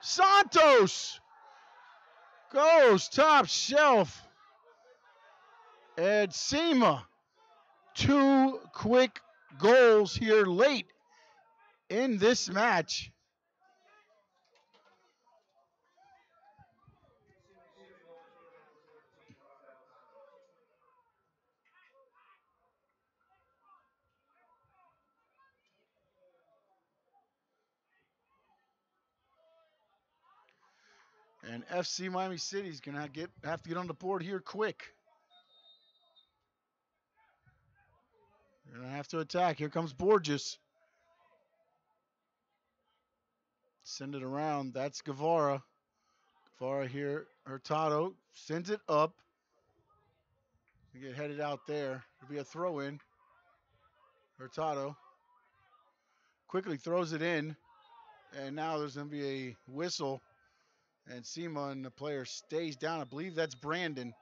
Santos goes top shelf. And SIMA, 2 quick goals here late in this match. And FC Miami City is going to have to get on the board here quick. They're going to have to attack. Here comes Borges. Send it around. That's Guevara. Guevara here. Hurtado sends it up. They get headed out there. It'll be a throw in. Hurtado quickly throws it in. And now there's going to be a whistle. And SIMA and the player stays down. I believe that's Brandon.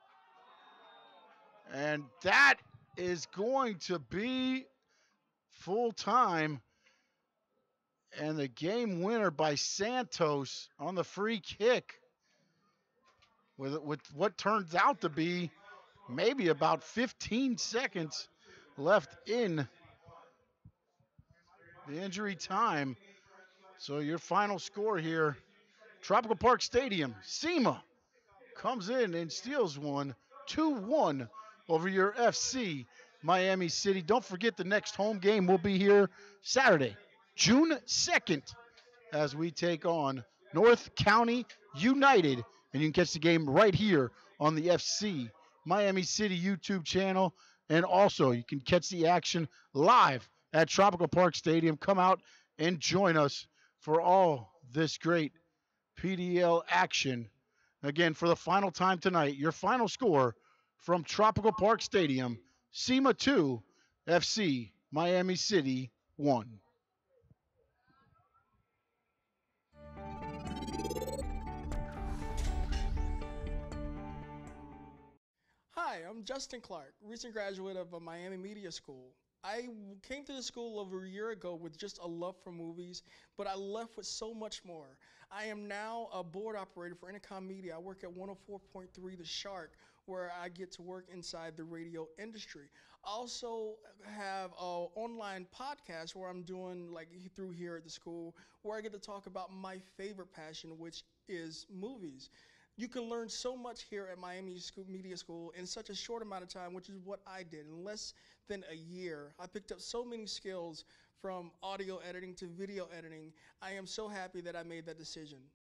And that is going to be full time. And the game winner by Santos on the free kick. With what turns out to be maybe about 15 seconds left in the injury time. So your final score here. Tropical Park Stadium, SIMA comes in and steals one, 2-1 over your FC Miami City. Don't forget the next home game will be here Saturday, June 2nd, as we take on North County United. And you can catch the game right here on the FC Miami City YouTube channel. And also you can catch the action live at Tropical Park Stadium. Come out and join us for all this great PDL action. Again, for the final time tonight, your final score from Tropical Park Stadium, SIMA 2, FC Miami City 1. Hi, I'm Justin Clark, recent graduate of Miami Media School. I came to the school over a year ago with just a love for movies, but I left with so much more. I am now a board operator for Intercom Media. I work at 104.3 The Shark, where I get to work inside the radio industry. I also have an online podcast where I'm doing through here at the school, where I get to talk about my favorite passion, which is movies. You can learn so much here at Miami Media School in such a short amount of time, which is what I did. In less than a year, I picked up so many skills from audio editing to video editing. I am so happy that I made that decision.